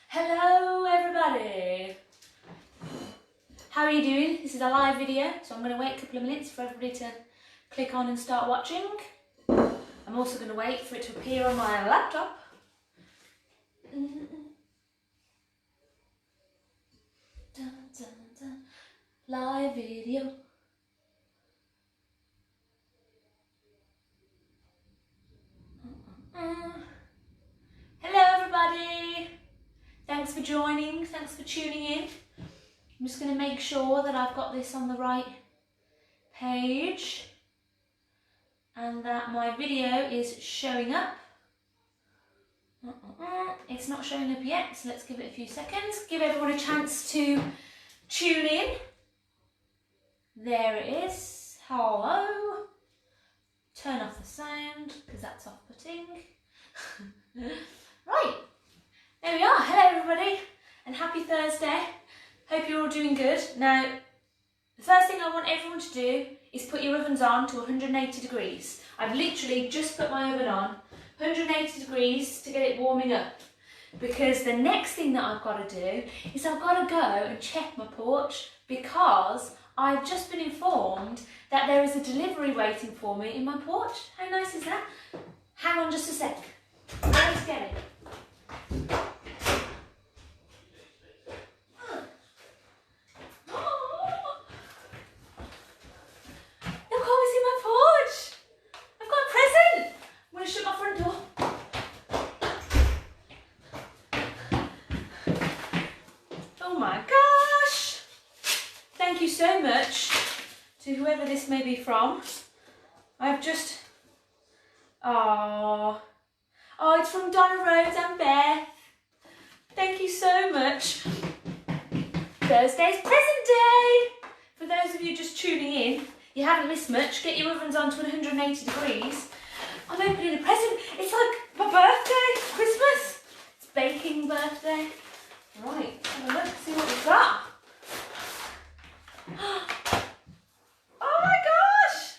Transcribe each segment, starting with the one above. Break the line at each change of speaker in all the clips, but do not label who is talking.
Hello everybody! How are you doing? This is a live video, so I'm going to wait a couple of minutes for everybody to click on and start watching. I'm also going to wait for it to appear on my laptop. Dun, dun, dun. Live video. Hello everybody! Thanks for joining, thanks for tuning in. I'm just going to make sure that I've got this on the right page and that my video is showing up. It's not showing up yet, so let's give it a few seconds. Give everyone a chance to tune in. There it is. Hello. Turn off the sound because that's off-putting. Right, there we are. Hello everybody and happy Thursday. Hope you're all doing good. Now, the first thing I want everyone to do is put your ovens on to 180 degrees. I've literally just put my oven on 180 degrees to get it warming up, because the next thing that I've got to do is I've got to go and check my porch, because I've just been informed that there is a delivery waiting for me in my porch. How nice is that? Hang on just a sec. Let's get it. So much to whoever this may be from. I've just it's from Donna Rose and Beth. Thank you so much. Thursday's present day. For those of you just tuning in, you haven't missed much. Get your ovens on to 180 degrees. I'm opening a present. It's like my birthday, Christmas. It's baking birthday. Right, have a look, see what we've got. Oh my gosh!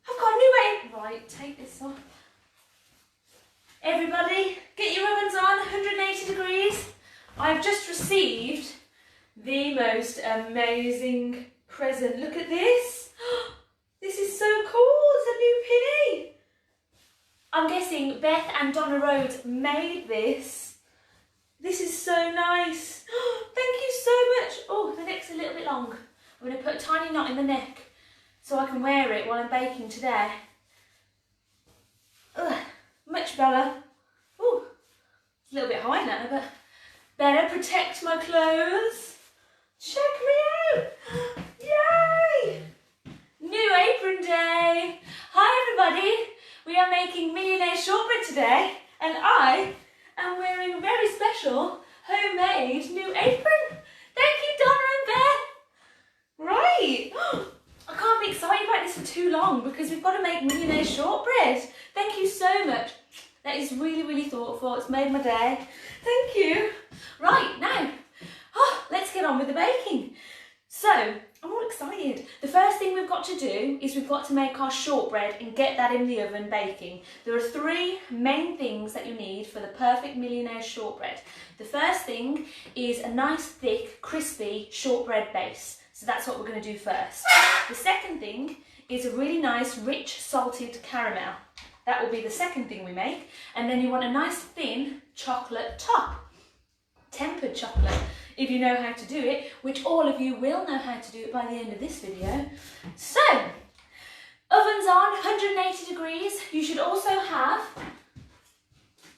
I've got a new way. Right, take this off. Everybody, get your ovens on, 180 degrees. I've just received the most amazing present. Look at this. This is so cool. It's a new pinny. I'm guessing Beth and Donna Rhodes made this. This is so nice. Thank you so much. Oh, the neck's a little bit long. I'm going to put a tiny knot in the neck so I can wear it while I'm baking today. Ugh, much better. Ooh, it's a little bit high now, but better protect my clothes. Check me out. Yay! New apron day. Hi everybody. We are making Millionaires Shortbread today, and I am wearing a very special homemade new apron. Thank you, Donna and Beth. Right. I can't be excited about this for too long because we've got to make Millionaires Shortbread. Thank you so much. That is really, really thoughtful. It's made my day. Thank you. Right, now, let's get on with the baking. So, I'm all excited. The first thing we've got to do is we've got to make our shortbread and get that in the oven baking. There are three main things that you need for the perfect Millionaires Shortbread. The first thing is a nice, thick, crispy shortbread base. So that's what we're going to do first. The second thing is a really nice, rich, salted caramel. That will be the second thing we make. And then you want a nice, thin chocolate top. Tempered chocolate, if you know how to do it, which all of you will know how to do it by the end of this video. So, oven's on, 180 degrees. You should also have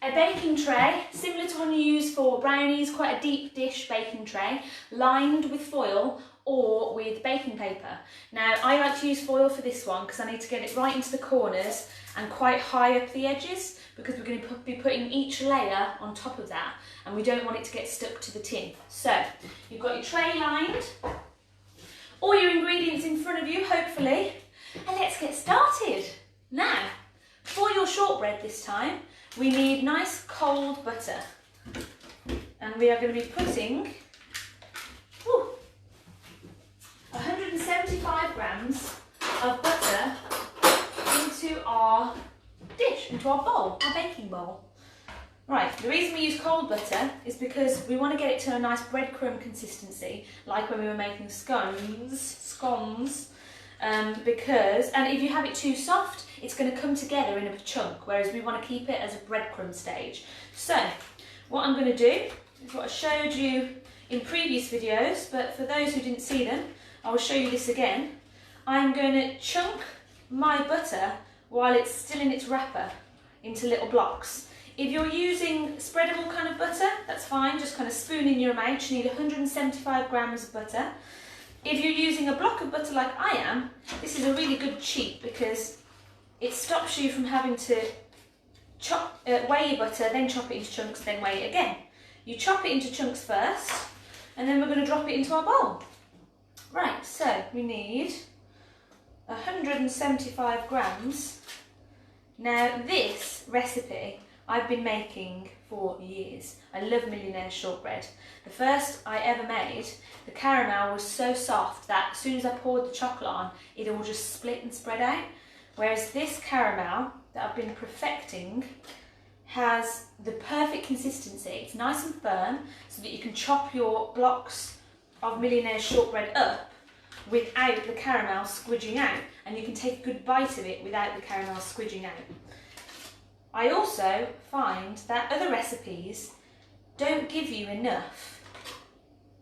a baking tray, similar to one you use for brownies, quite a deep dish baking tray, lined with foil or with baking paper. Now, I like to use foil for this one because I need to get it right into the corners and quite high up the edges, because we're going to be putting each layer on top of that and we don't want it to get stuck to the tin. So, you've got your tray lined, all your ingredients in front of you, hopefully, and let's get started. Now, for your shortbread this time, we need nice cold butter, and we are going to be putting 175 grams of butter into our dish, into our bowl, our baking bowl. Right, the reason we use cold butter is because we want to get it to a nice breadcrumb consistency, like when we were making scones, and if you have it too soft, it's going to come together in a chunk, whereas we want to keep it as a breadcrumb stage. So, what I'm going to do is what I showed you in previous videos, but for those who didn't see them, I will show you this again. I'm going to chunk my butter while it's still in its wrapper into little blocks. If you're using spreadable kind of butter, that's fine, just kind of spoon in your amount. You need 175 grams of butter. If you're using a block of butter like I am, this is a really good cheat because it stops you from having to weigh your butter, then chop it into chunks, then weigh it again. You chop it into chunks first, and then we're going to drop it into our bowl. Right, so we need 175 grams. Now this recipe I've been making for years. I love Millionaires Shortbread. The first I ever made, the caramel was so soft that as soon as I poured the chocolate on, it all just split and spread out. Whereas this caramel that I've been perfecting has the perfect consistency. It's nice and firm so that you can chop your blocks of Millionaires Shortbread up without the caramel squidging out, and you can take a good bite of it without the caramel squidging out. I also find that other recipes don't give you enough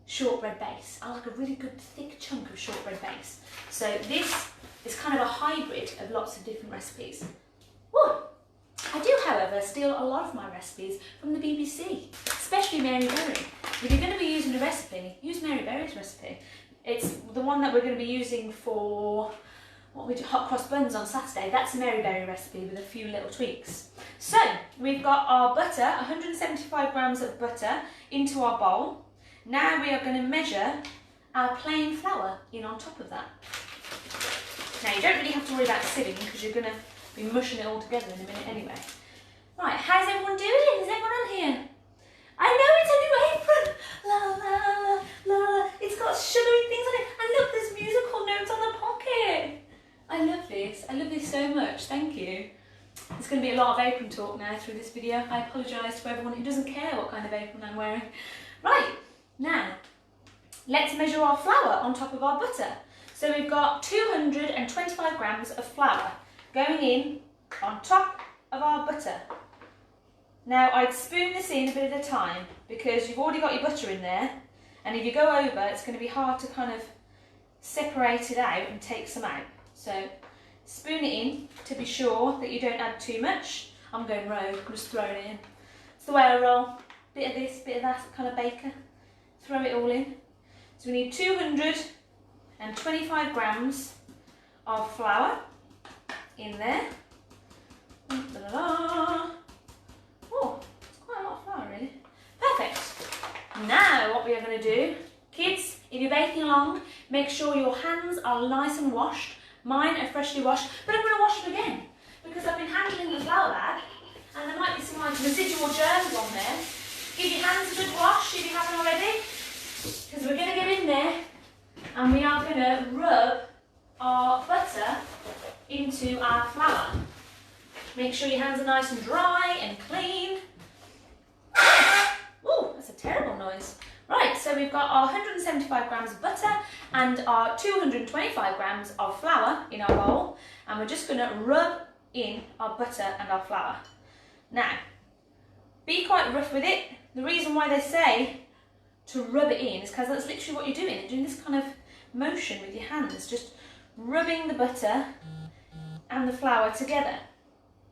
shortbread base. I like a really good thick chunk of shortbread base. So this is kind of a hybrid of lots of different recipes. Woo! I do, however, steal a lot of my recipes from the BBC, especially Mary Berry. If you're going to be using a recipe, use Mary Berry's recipe. It's the one that we're going to be using for what we do, hot cross buns on Saturday. That's a Mary Berry recipe with a few little tweaks. So we've got our butter, 175 grams of butter into our bowl. Now we are going to measure our plain flour in on top of that. Now you don't really have to worry about sieving because you're going to be mushing it all together in a minute anyway. Right, how's everyone doing? Is everyone on here? I know it's a new apron! La la la la. It's got sugary things on it. And look, there's musical notes on the pocket. I love this. I love this so much. Thank you. There's going to be a lot of apron talk now through this video. I apologise to everyone who doesn't care what kind of apron I'm wearing. Right, now, let's measure our flour on top of our butter. So we've got 225 grams of flour going in on top of our butter. Now, I'd spoon this in a bit at a time because you've already got your butter in there, and if you go over, it's going to be hard to kind of separate it out and take some out. So spoon it in to be sure that you don't add too much. I'm going rogue, I'm just throwing it in. It's the way I roll. Bit of this, bit of that, kind of baker. Throw it all in. So we need 225 grams of flour in there. Oh, it's quite a lot of flour really. Perfect. Now what we are going to do, kids, if you're baking along, make sure your hands are nice and washed. Mine are freshly washed, but I'm going to wash them again because I've been handling the flour bag and there might be some like residual germs on there. Give your hands a good wash if you haven't already, because we're going to get in there and we are going to rub our butter into our flour. Make sure your hands are nice and dry and clean. Ooh, that's a terrible noise. Right, so we've got our 175 grams of butter and our 225 grams of flour in our bowl, and we're just going to rub in our butter and our flour. Now, be quite rough with it. The reason why they say to rub it in is because that's literally what you're doing. You're doing this kind of motion with your hands, just rubbing the butter and the flour together.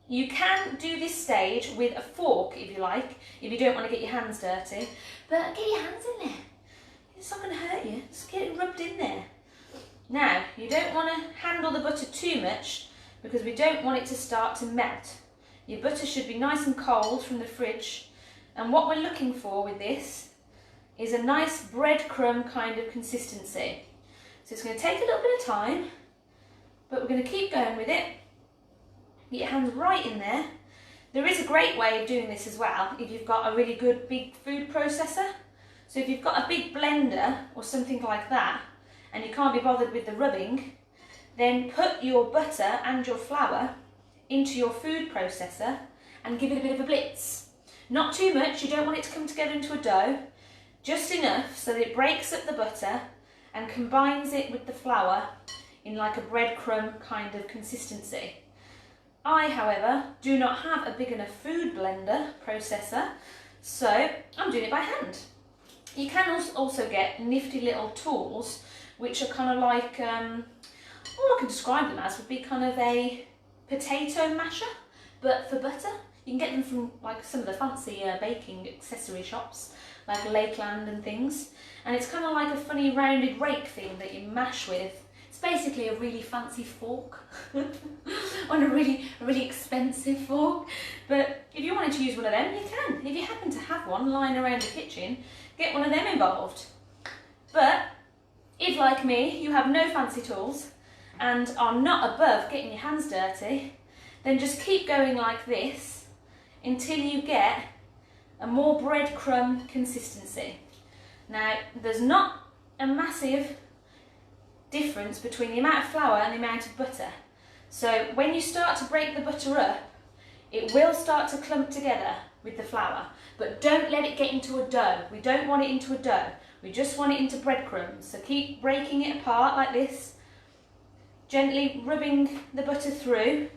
You can do this stage with a fork if you like, if you don't want to get your hands dirty, but get your hands in there. It's not going to hurt you, just get it rubbed in there. Now, you don't want to handle the butter too much because we don't want it to start to melt. Your butter should be nice and cold from the fridge, and what we're looking for with this is a nice breadcrumb kind of consistency. So it's going to take a little bit of time, but we're going to keep going with it. Get your hands right in there. There is a great way of doing this as well if you've got a really good big food processor. So if you've got a big blender or something like that and you can't be bothered with the rubbing, then put your butter and your flour into your food processor and give it a bit of a blitz. Not too much, you don't want it to come together into a dough, just enough so that it breaks up the butter and combines it with the flour in like a breadcrumb kind of consistency. I, however, do not have a big enough food blender processor, so I'm doing it by hand. You can also get nifty little tools which are kind of like, all I can describe them as would be kind of a potato masher, but for butter. You can get them from like some of the fancy baking accessory shops, like Lakeland and things. And it's kind of like a funny rounded rake thing that you mash with. It's basically a really fancy fork, on a really expensive fork. But if you wanted to use one of them, you can. If you happen to have one lying around the kitchen, get one of them involved. But if, like me, you have no fancy tools and are not above getting your hands dirty, then just keep going like this until you get a more breadcrumb consistency. Now, there's not a massive difference between the amount of flour and the amount of butter. So when you start to break the butter up, it will start to clump together with the flour, but don't let it get into a dough. We don't want it into a dough. We just want it into breadcrumbs. So keep breaking it apart like this, gently rubbing the butter through.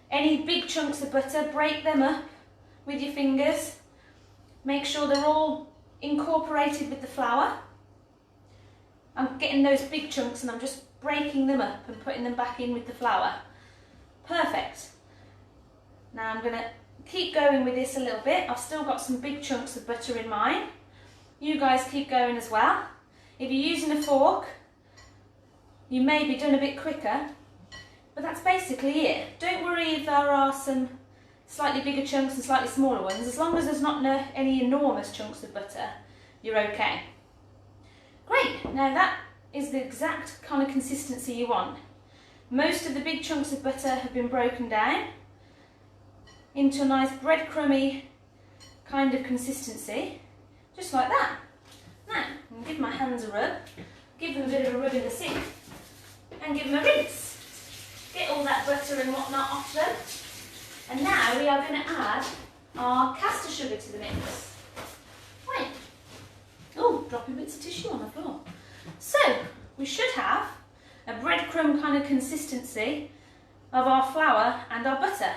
Any big chunks of butter, break them up with your fingers. Make sure they're all incorporated with the flour. I'm getting those big chunks and I'm just breaking them up and putting them back in with the flour. Perfect. Now I'm going to keep going with this a little bit. I've still got some big chunks of butter in mine. You guys keep going as well. If you're using a fork, you may be done a bit quicker, but that's basically it. Don't worry if there are some slightly bigger chunks and slightly smaller ones. As long as there's not any enormous chunks of butter, you're okay. Great, now that is the exact kind of consistency you want. Most of the big chunks of butter have been broken down into a nice breadcrumby kind of consistency, just like that. Now, I'm going to give my hands a rub, give them a bit of a rub in the sink, and give them a rinse. Get all that butter and whatnot off them. And now we are going to add our caster sugar to the mix. Wait. Oh, dropping bits of tissue on the floor. So, we should have a breadcrumb kind of consistency of our flour and our butter.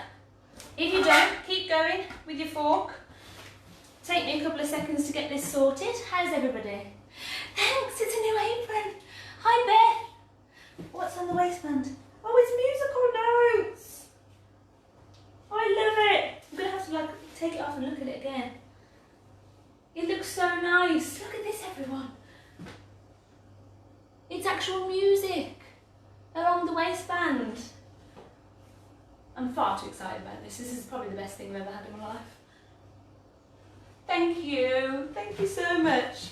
If you don't, keep going with your fork. Take me a couple of seconds to get this sorted. How's everybody? Thanks, it's a new apron. Hi, Beth. What's on the waistband? Oh, it's musical notes. I love it. I'm going to have to like take it off and look at it again. It looks so nice. Look at this, everyone. It's actual music along the waistband. I'm far too excited about this. This is probably the best thing I've ever had in my life. Thank you so much.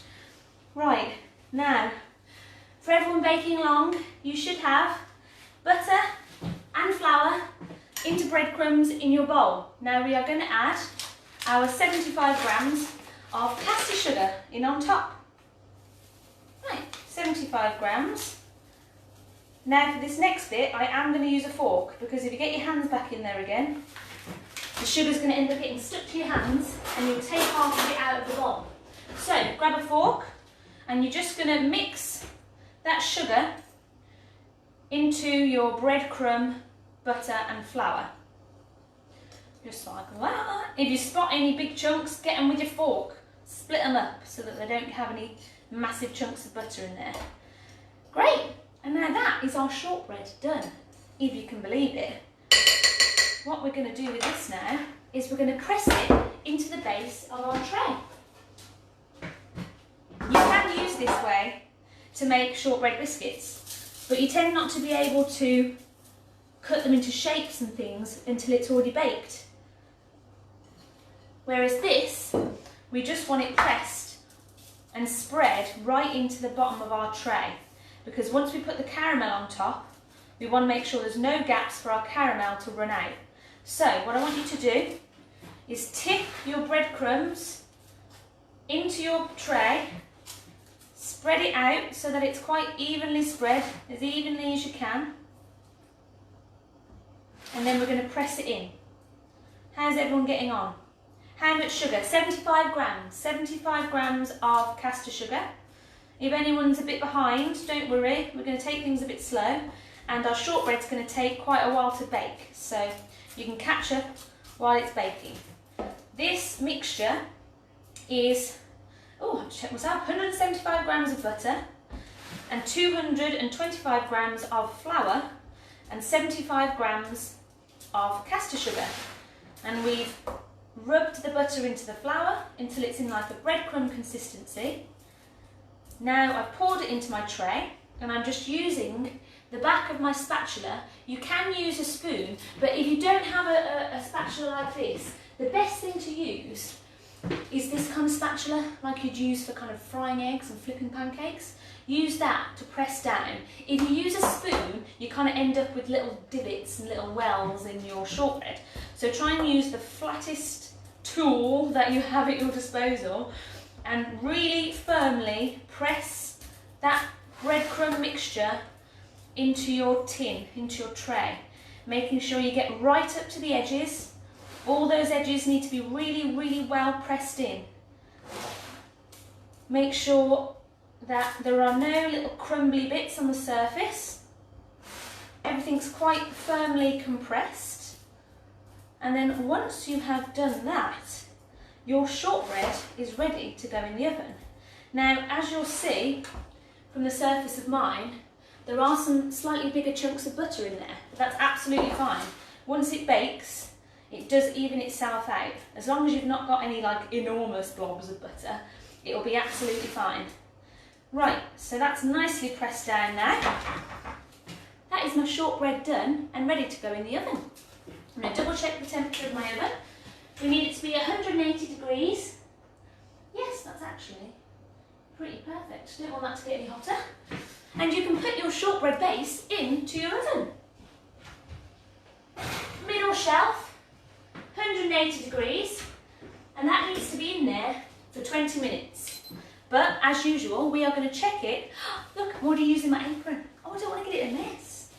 Right, now, for everyone baking along, you should have butter and flour into breadcrumbs in your bowl. Now we are going to add our 75 grams of caster sugar in on top. Right, 75 grams. Now for this next bit, I am going to use a fork, because if you get your hands back in there again, the sugar's going to end up getting stuck to your hands and you'll take half of it out of the bowl. So grab a fork and you're just going to mix that sugar into your breadcrumb, butter and flour. Just like that. If you spot any big chunks, get them with your fork. Split them up so that they don't have any massive chunks of butter in there. Great. And now that is our shortbread done, if you can believe it. What we're going to do with this now is we're going to press it into the base of our tray. You can use this way to make shortbread biscuits, but you tend not to be able to cut them into shapes and things until it's already baked. Whereas this, we just want it pressed and spread right into the bottom of our tray, because once we put the caramel on top, we want to make sure there's no gaps for our caramel to run out. So what I want you to do is tip your breadcrumbs into your tray, spread it out so that it's quite evenly spread, as evenly as you can, and then we're going to press it in. How's everyone getting on? How much sugar? 75 grams. 75 grams of caster sugar. If anyone's a bit behind, don't worry, we're going to take things a bit slow, and our shortbread's going to take quite a while to bake, so you can catch up while it's baking. This mixture is, oh, I have to check myself, 175 grams of butter and 225 grams of flour and 75 grams of caster sugar. And we've rubbed the butter into the flour until it's in like a breadcrumb consistency. Now I've poured it into my tray and I'm just using the back of my spatula. You can use a spoon, but if you don't have a spatula like this, the best thing to use is this kind of spatula, like you'd use for kind of frying eggs and flipping pancakes. Use that to press down. If you use a spoon, you kind of end up with little divots and little wells in your shortbread. So try and use the flattest tool that you have at your disposal and really firmly press that breadcrumb mixture into your tin, into your tray, making sure you get right up to the edges. All those edges need to be really, really well pressed in. Make sure that there are no little crumbly bits on the surface. Everything's quite firmly compressed. And then once you have done that, your shortbread is ready to go in the oven. Now, as you'll see from the surface of mine, there are some slightly bigger chunks of butter in there, but that's absolutely fine. Once it bakes, it does even itself out. As long as you've not got any like enormous blobs of butter, it'll be absolutely fine. Right, so that's nicely pressed down now. That is my shortbread done and ready to go in the oven. I'm going to double check the temperature of my oven. We need it to be 180 degrees. Yes, that's actually pretty perfect. Don't want that to get any hotter. And you can put your shortbread base into your oven. Middle shelf, 180 degrees, and that needs to be in there for 20 minutes. But as usual, we are going to check it. Look, I'm already using my apron. Oh, I don't want to get it a mess.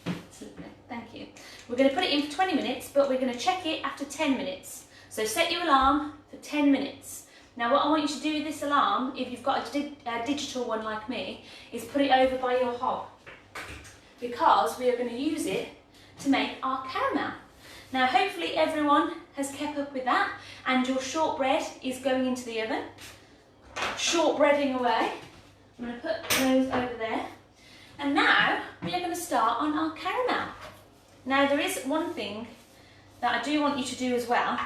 That's lovely, thank you. We're going to put it in for 20 minutes, but we're going to check it after 10 minutes. So set your alarm for 10 minutes. Now what I want you to do with this alarm, if you've got a digital one like me, is put it over by your hob, because we are going to use it to make our caramel. Now hopefully everyone has kept up with that and your shortbread is going into the oven. Shortbreading away. I'm going to put those over there. And now we are going to start on our caramel. Now there is one thing that I do want you to do as well,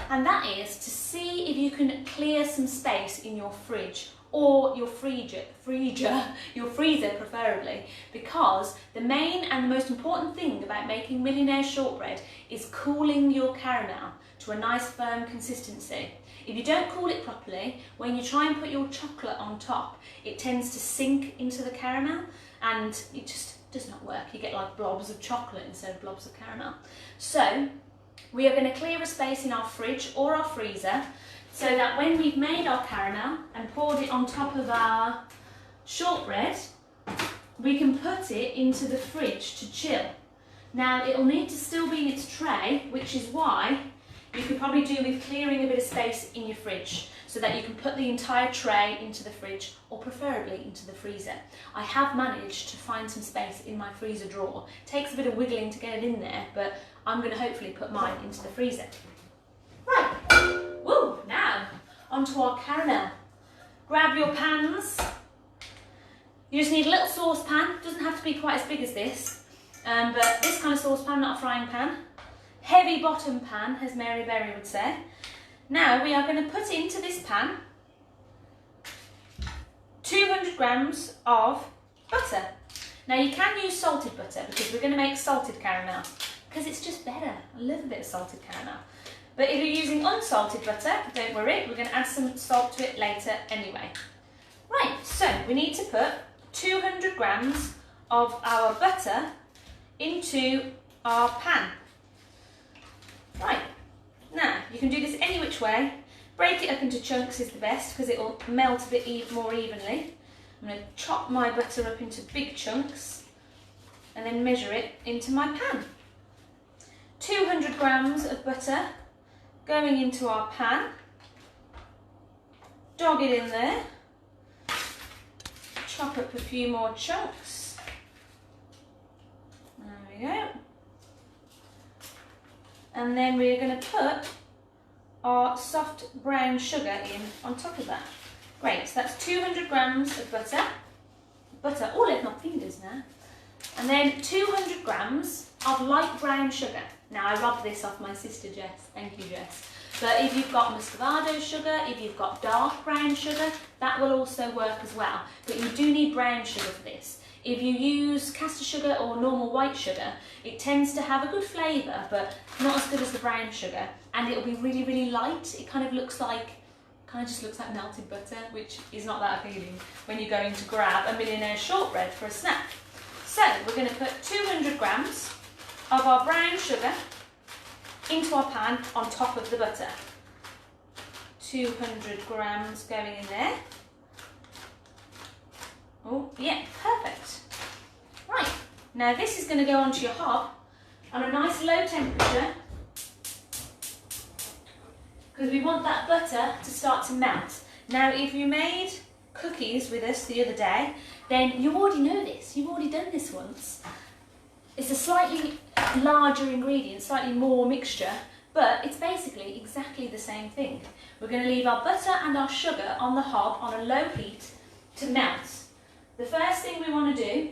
and that is to see if you can clear some space in your fridge or your freezer preferably, because the main and the most important thing about making Millionaires Shortbread is cooling your caramel to a nice firm consistency. If you don't cool it properly, when you try and put your chocolate on top, it tends to sink into the caramel and it just does not work. You get like blobs of chocolate instead of blobs of caramel. So we are going to clear a space in our fridge or our freezer so that when we've made our caramel and poured it on top of our shortbread, we can put it into the fridge to chill. Now it'll need to still be in its tray, which is why you could probably do with clearing a bit of space in your fridge so that you can put the entire tray into the fridge or preferably into the freezer. I have managed to find some space in my freezer drawer. It takes a bit of wiggling to get it in there, but I'm going to hopefully put mine into the freezer. Right, woo, now onto our caramel. Grab your pans. You just need a little saucepan. It doesn't have to be quite as big as this, but this kind of saucepan, not a frying pan. Heavy bottom pan, as Mary Berry would say. Now we are going to put into this pan 200 grams of butter. Now you can use salted butter because we're going to make salted caramel because it's just better. I love a bit of salted caramel. But if you're using unsalted butter, don't worry, we're going to add some salt to it later anyway. Right, so we need to put 200 grams of our butter into our pan. Right, now you can do this any which way. Break it up into chunks is the best because it will melt a bit more evenly. I'm going to chop my butter up into big chunks and then measure it into my pan. 200 grams of butter going into our pan. Dog it in there. Chop up a few more chunks. There we go. And then we're going to put our soft brown sugar in on top of that. Great, so that's 200 grams of butter. Butter all over my fingers now. And then 200 grams of light brown sugar. Now I robbed this off my sister Jess, thank you Jess. But if you've got muscovado sugar, if you've got dark brown sugar, that will also work as well. But you do need brown sugar for this. If you use caster sugar or normal white sugar, it tends to have a good flavour, but not as good as the brown sugar. And it'll be really, really light. It kind of just looks like melted butter, which is not that appealing when you're going to grab a Millionaires Shortbread for a snack. So we're going to put 200 grams of our brown sugar into our pan on top of the butter. 200 grams going in there. Oh, yeah, perfect. Right, now this is going to go onto your hob on a nice low temperature because we want that butter to start to melt. Now, if you made cookies with us the other day, then you already know this. You've already done this once. It's a slightly larger ingredient, slightly more mixture, but it's basically exactly the same thing. We're going to leave our butter and our sugar on the hob on a low heat to melt. The first thing we want to do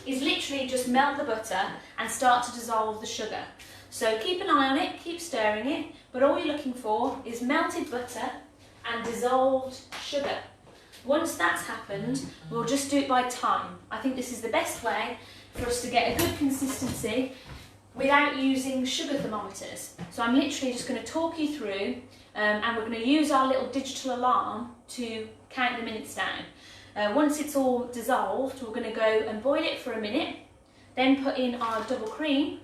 is literally just melt the butter and start to dissolve the sugar. So keep an eye on it, keep stirring it, but all you're looking for is melted butter and dissolved sugar. Once that's happened, we'll just do it by time. I think this is the best way for us to get a good consistency without using sugar thermometers. So I'm literally just going to talk you through and we're going to use our little digital alarm to count the minutes down. Once it's all dissolved, we're going to go and boil it for a minute, then put in our double cream,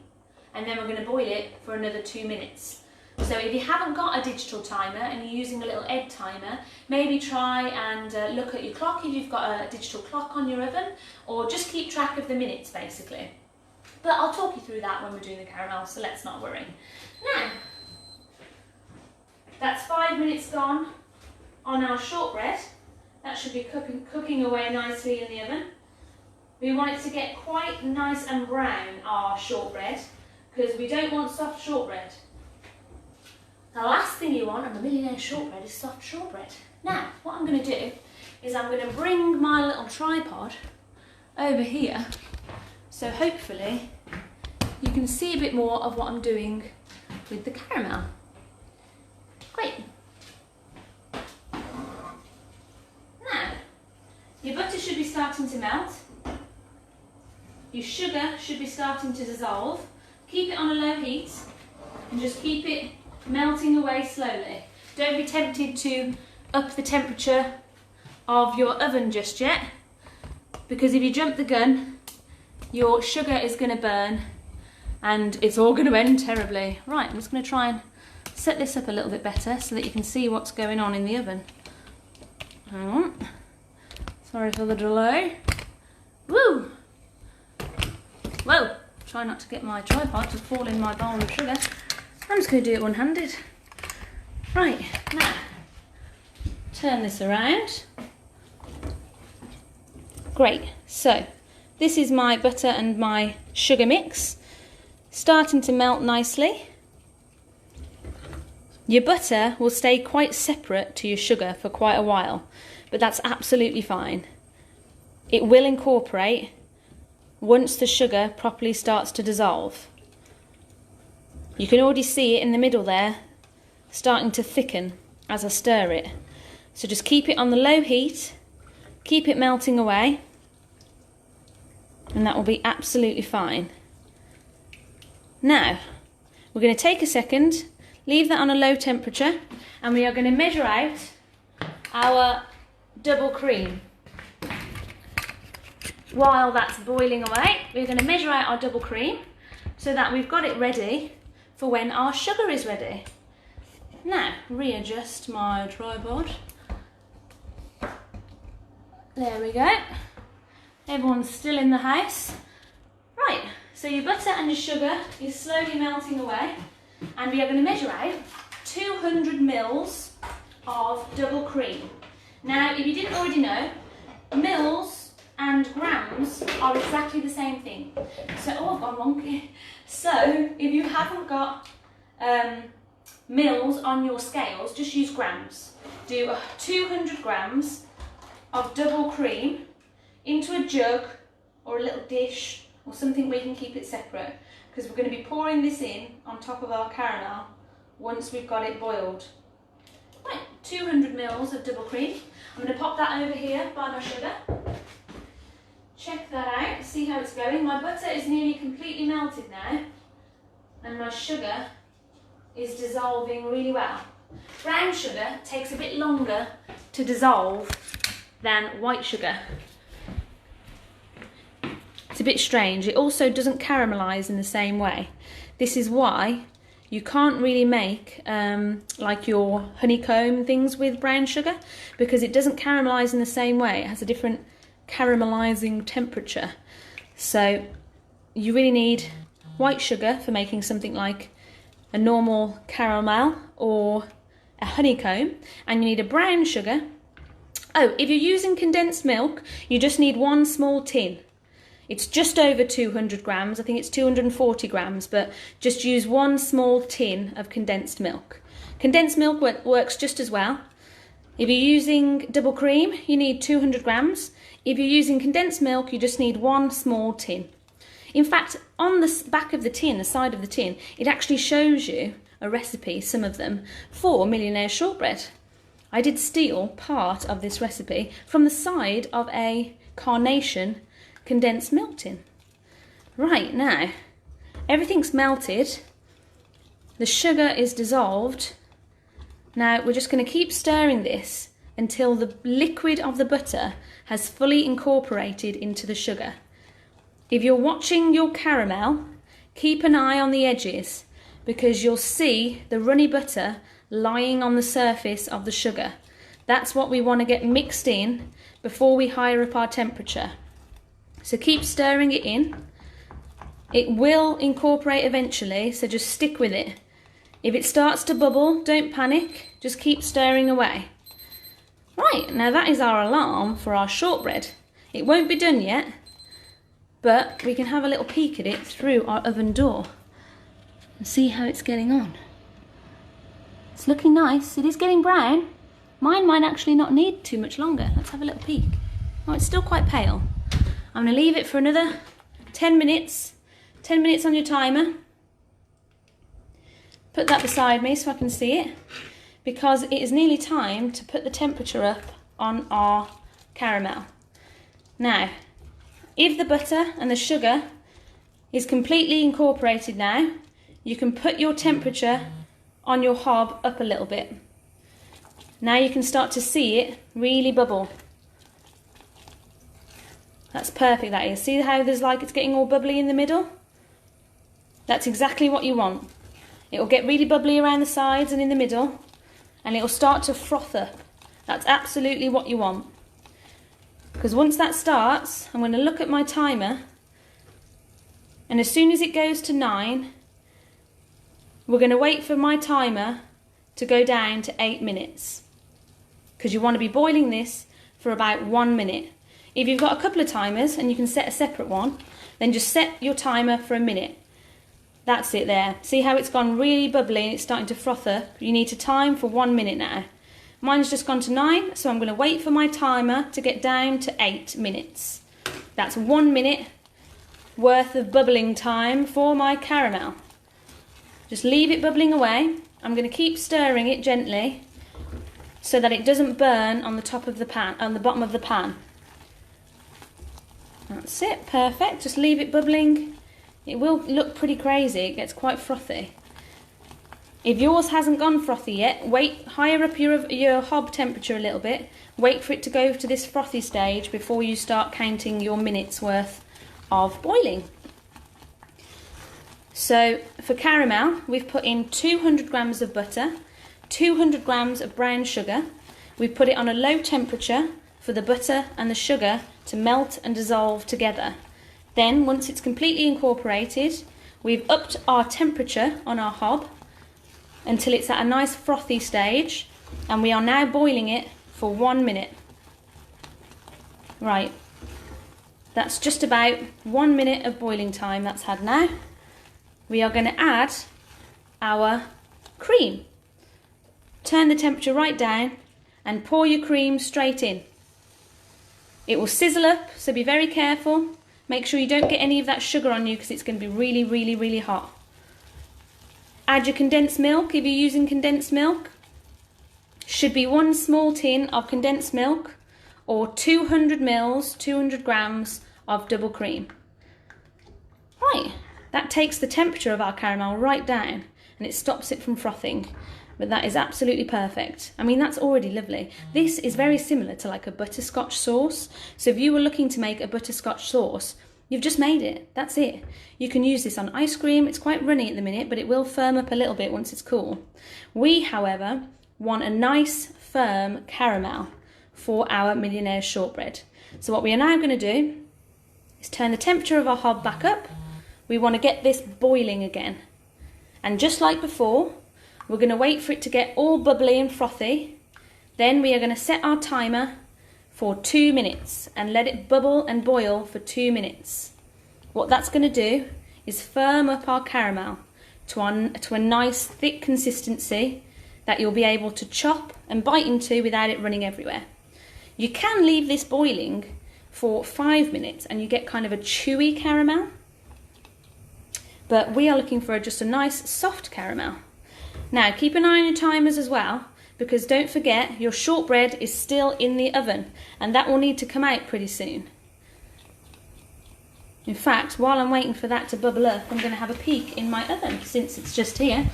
and then we're going to boil it for another 2 minutes. So if you haven't got a digital timer and you're using a little egg timer, maybe try and look at your clock if you've got a digital clock on your oven, or just keep track of the minutes basically. But I'll talk you through that when we're doing the caramel, so let's not worry. Now, that's 5 minutes gone on our shortbread. That should be cooking away nicely in the oven. We want it to get quite nice and brown, our shortbread, because we don't want soft shortbread. The last thing you want on the Millionaires Shortbread is soft shortbread. Now, what I'm going to do is I'm going to bring my little tripod over here, so hopefully you can see a bit more of what I'm doing with the caramel. Great. Now, your butter should be starting to melt. Your sugar should be starting to dissolve. Keep it on a low heat and just keep it melting away slowly. Don't be tempted to up the temperature of your oven just yet, because if you jump the gun, your sugar is going to burn and it's all going to end terribly. Right, I'm just going to try and set this up a little bit better so that you can see what's going on in the oven. Hang on. Sorry for the delay. Woo! Whoa! Try not to get my tripod to fall in my bowl of sugar. I'm just going to do it one-handed. Right, now, turn this around. Great, so this is my butter and my sugar mix. Starting to melt nicely. Your butter will stay quite separate to your sugar for quite a while, but that's absolutely fine. It will incorporate once the sugar properly starts to dissolve. You can already see it in the middle there, starting to thicken as I stir it. So just keep it on the low heat, keep it melting away, and that will be absolutely fine. Now, we're going to take a second, leave that on a low temperature, and we are going to measure out our double cream. While that's boiling away, we're going to measure out our double cream so that we've got it ready for when our sugar is ready. Now, readjust my tripod. There we go. Everyone's still in the house. Right, so your butter and your sugar is slowly melting away, and we are going to measure out 200 mils of double cream. Now, if you didn't already know, mils and grams are exactly the same thing. So, oh, I've gone wonky. So, if you haven't got mils on your scales, just use grams. Do 200 grams of double cream into a jug or a little dish or something where you can keep it separate, because we're going to be pouring this in on top of our caramel once we've got it boiled. Right, 200 mils of double cream. I'm going to pop that over here by my sugar. Check that out, see how it's going. My butter is nearly completely melted now, and my sugar is dissolving really well. Brown sugar takes a bit longer to dissolve than white sugar. It's a bit strange. It also doesn't caramelise in the same way. This is why you can't really make like your honeycomb and things with brown sugar, because it doesn't caramelise in the same way. It has a different caramelising temperature. So you really need white sugar for making something like a normal caramel or a honeycomb, and you need a brown sugar. Oh, if you're using condensed milk, you just need one small tin. It's just over 200 grams, I think it's 240 grams, but just use one small tin of condensed milk. Condensed milk works just as well. If you're using double cream, you need 200 grams. If you're using condensed milk, you just need one small tin. In fact, on the back of the tin, the side of the tin, it actually shows you a recipe, some of them, for Millionaires Shortbread. I did steal part of this recipe from the side of a carnation condensed milk tin. Right, now, everything's melted. The sugar is dissolved. Now, we're just going to keep stirring this until the liquid of the butter has fully incorporated into the sugar. If you're watching your caramel, keep an eye on the edges, because you'll see the runny butter lying on the surface of the sugar. That's what we want to get mixed in before we higher up our temperature. So keep stirring it in. It will incorporate eventually, so just stick with it. If it starts to bubble, don't panic, just keep stirring away. Right, now that is our alarm for our shortbread. It won't be done yet, but we can have a little peek at it through our oven door and see how it's getting on. It's looking nice. It is getting brown. Mine might actually not need too much longer. Let's have a little peek. Oh, it's still quite pale. I'm going to leave it for another 10 minutes. 10 minutes on your timer. Put that beside me so I can see it, because it is nearly time to put the temperature up on our caramel. Now, if the butter and the sugar is completely incorporated now, you can put your temperature on your hob up a little bit. Now you can start to see it really bubble. That's perfect, that is. See how there's like it's getting all bubbly in the middle? That's exactly what you want. It will get really bubbly around the sides and in the middle, and it will start to froth up. That's absolutely what you want. Because once that starts, I'm going to look at my timer, and as soon as it goes to 9, we're going to wait for my timer to go down to 8 minutes. Because you want to be boiling this for about 1 minute. If you've got a couple of timers and you can set a separate one, then just set your timer for a minute. That's it there. See how it's gone really bubbly and it's starting to froth up? You need to time for 1 minute now. Mine's just gone to 9, so I'm going to wait for my timer to get down to 8 minutes. That's 1 minute worth of bubbling time for my caramel. Just leave it bubbling away. I'm going to keep stirring it gently so that it doesn't burn on the top of the pan, on the bottom of the pan. That's it, perfect. Just leave it bubbling. It will look pretty crazy, it gets quite frothy. If yours hasn't gone frothy yet, wait, higher up your hob temperature a little bit. Wait for it to go to this frothy stage before you start counting your minutes worth of boiling. So for caramel, we've put in 200 grams of butter, 200 grams of brown sugar. We've put it on a low temperature for the butter and the sugar to melt and dissolve together. Then, once it's completely incorporated, we've upped our temperature on our hob until it's at a nice frothy stage, and we are now boiling it for 1 minute. Right, that's just about 1 minute of boiling time that's had now. We are going to add our cream. Turn the temperature right down and pour your cream straight in. It will sizzle up, so be very careful. Make sure you don't get any of that sugar on you because it's going to be really, really, really hot. Add your condensed milk if you're using condensed milk. Should be 1 small tin of condensed milk or 200 mils, 200 grams of double cream. Right, that takes the temperature of our caramel right down and it stops it from frothing. But that is absolutely perfect. I mean, that's already lovely. This is very similar to like a butterscotch sauce. So if you were looking to make a butterscotch sauce, you've just made it. That's it. You can use this on ice cream. It's quite runny at the minute, but it will firm up a little bit once it's cool. We, however, want a nice firm caramel for our Millionaires Shortbread. So what we are now going to do is turn the temperature of our hob back up. We want to get this boiling again. And just like before, we're going to wait for it to get all bubbly and frothy. Then we are going to set our timer for 2 minutes and let it bubble and boil for 2 minutes. What that's going to do is firm up our caramel to a nice thick consistency that you'll be able to chop and bite into without it running everywhere. You can leave this boiling for 5 minutes and you get kind of a chewy caramel. But we are looking for just a nice soft caramel. Now keep an eye on your timers as well, because don't forget your shortbread is still in the oven and that will need to come out pretty soon. In fact, while I'm waiting for that to bubble up, I'm going to have a peek in my oven since it's just here.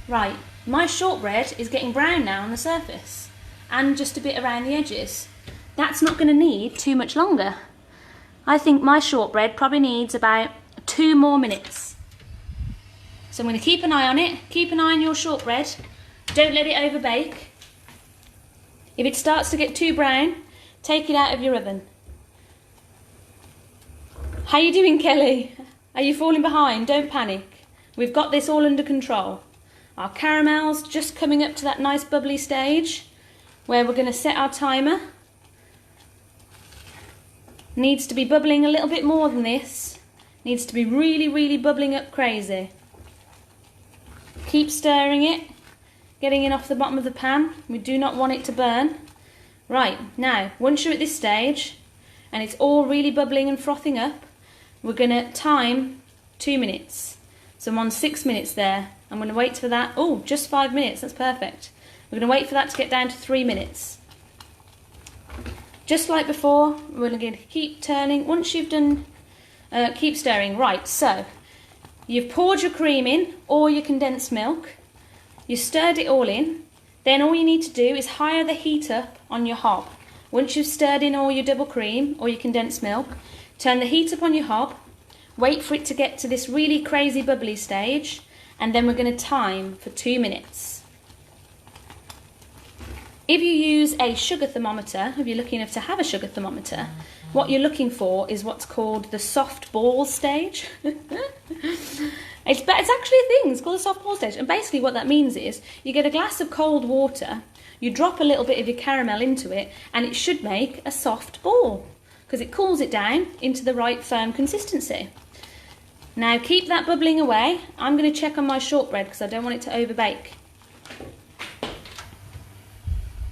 Right, my shortbread is getting brown now on the surface and just a bit around the edges. That's not going to need too much longer. I think my shortbread probably needs about 2 more minutes. So I'm going to keep an eye on it. Keep an eye on your shortbread. Don't let it overbake. If it starts to get too brown, take it out of your oven. How you doing, Kelly? Are you falling behind? Don't panic. We've got this all under control. Our caramel's just coming up to that nice bubbly stage where we're going to set our timer. Needs to be bubbling a little bit more than this. Needs to be really, really bubbling up crazy. Keep stirring it, getting it off the bottom of the pan. We do not want it to burn. Right, now, once you're at this stage and it's all really bubbling and frothing up, we're going to time 2 minutes. So I'm on 6 minutes there. I'm going to wait for that. Oh, just 5 minutes, that's perfect. We're going to wait for that to get down to 3 minutes. Just like before, we're going to keep turning. Once you've done, keep stirring. Right, so you've poured your cream in, or your condensed milk. You stirred it all in. Then all you need to do is higher the heat up on your hob. Once you've stirred in all your double cream or your condensed milk, turn the heat up on your hob. Wait for it to get to this really crazy bubbly stage. And then we're going to time for 2 minutes. If you use a sugar thermometer, if you're lucky enough to have a sugar thermometer, what you're looking for is what's called the soft ball stage. It's actually a thing, it's called a soft ball stage. And basically what that means is you get a glass of cold water, you drop a little bit of your caramel into it, and it should make a soft ball because it cools it down into the right firm consistency. Now keep that bubbling away. I'm going to check on my shortbread because I don't want it to overbake.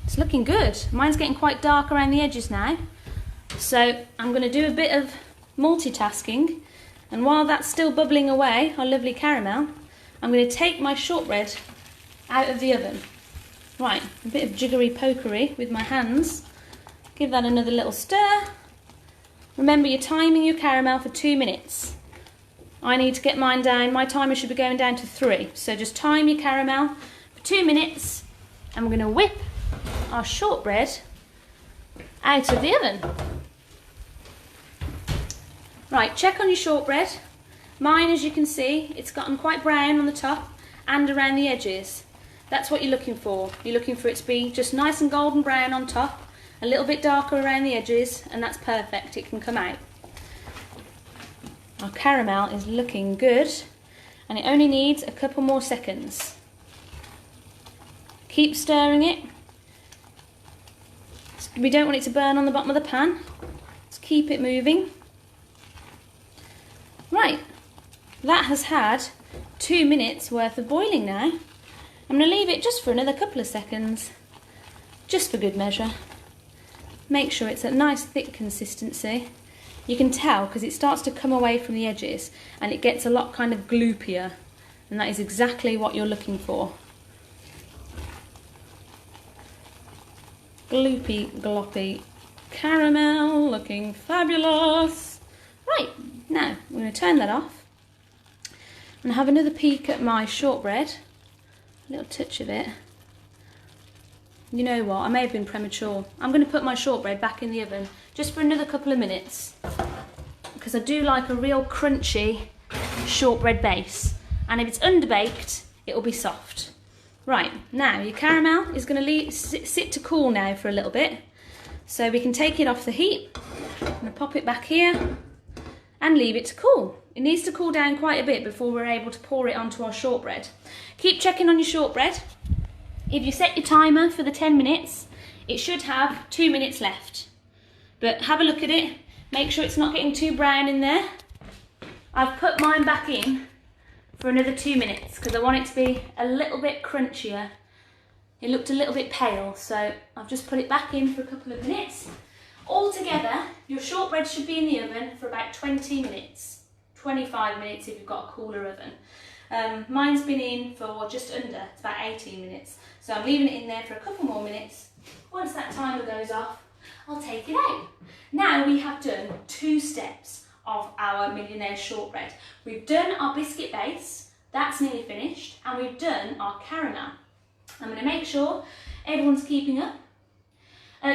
It's looking good. Mine's getting quite dark around the edges now. So I'm going to do a bit of multitasking, and while that's still bubbling away, our lovely caramel, I'm going to take my shortbread out of the oven. Right, a bit of jiggery pokery with my hands. Give that another little stir. Remember, you're timing your caramel for 2 minutes. I need to get mine down. My timer should be going down to 3. So just time your caramel for 2 minutes, and we're going to whip our shortbread out of the oven. Right, check on your shortbread. Mine, as you can see, it's gotten quite brown on the top and around the edges. That's what you're looking for. You're looking for it to be just nice and golden brown on top, a little bit darker around the edges, and that's perfect. It can come out. Our caramel is looking good, and it only needs a couple more seconds. keep stirring it. We don't want it to burn on the bottom of the pan. Just keep it moving. Right, that has had 2 minutes worth of boiling now. I'm going to leave it just for another couple of seconds, just for good measure. Make sure it's a nice thick consistency. You can tell because it starts to come away from the edges and it gets a lot kind of gloopier, and that is exactly what you're looking for. Gloopy, gloppy caramel, looking fabulous. Right, now I'm going to turn that off and have another peek at my shortbread. A little touch of it. You know what, I may have been premature. I'm going to put my shortbread back in the oven just for another couple of minutes because I do like a real crunchy shortbread base, and if it's underbaked it'll be soft. Right, now your caramel is going to sit to cool now for a little bit, so we can take it off the heat. I'm going to pop it back here and leave it to cool. It needs to cool down quite a bit before we're able to pour it onto our shortbread. Keep checking on your shortbread. If you set your timer for the 10 minutes, it should have 2 minutes left. But have a look at it, make sure it's not getting too brown in there. I've put mine back in for another 2 minutes because I want it to be a little bit crunchier. It looked a little bit pale, so I've just put it back in for a couple of minutes. Altogether, your shortbread should be in the oven for about 20 minutes, 25 minutes if you've got a cooler oven. Mine's been in for just under, it's about 18 minutes. So I'm leaving it in there for a couple more minutes. Once that timer goes off, I'll take it out. Now we have done 2 steps of our Millionaires Shortbread. We've done our biscuit base, that's nearly finished, and we've done our caramel. I'm going to make sure everyone's keeping up.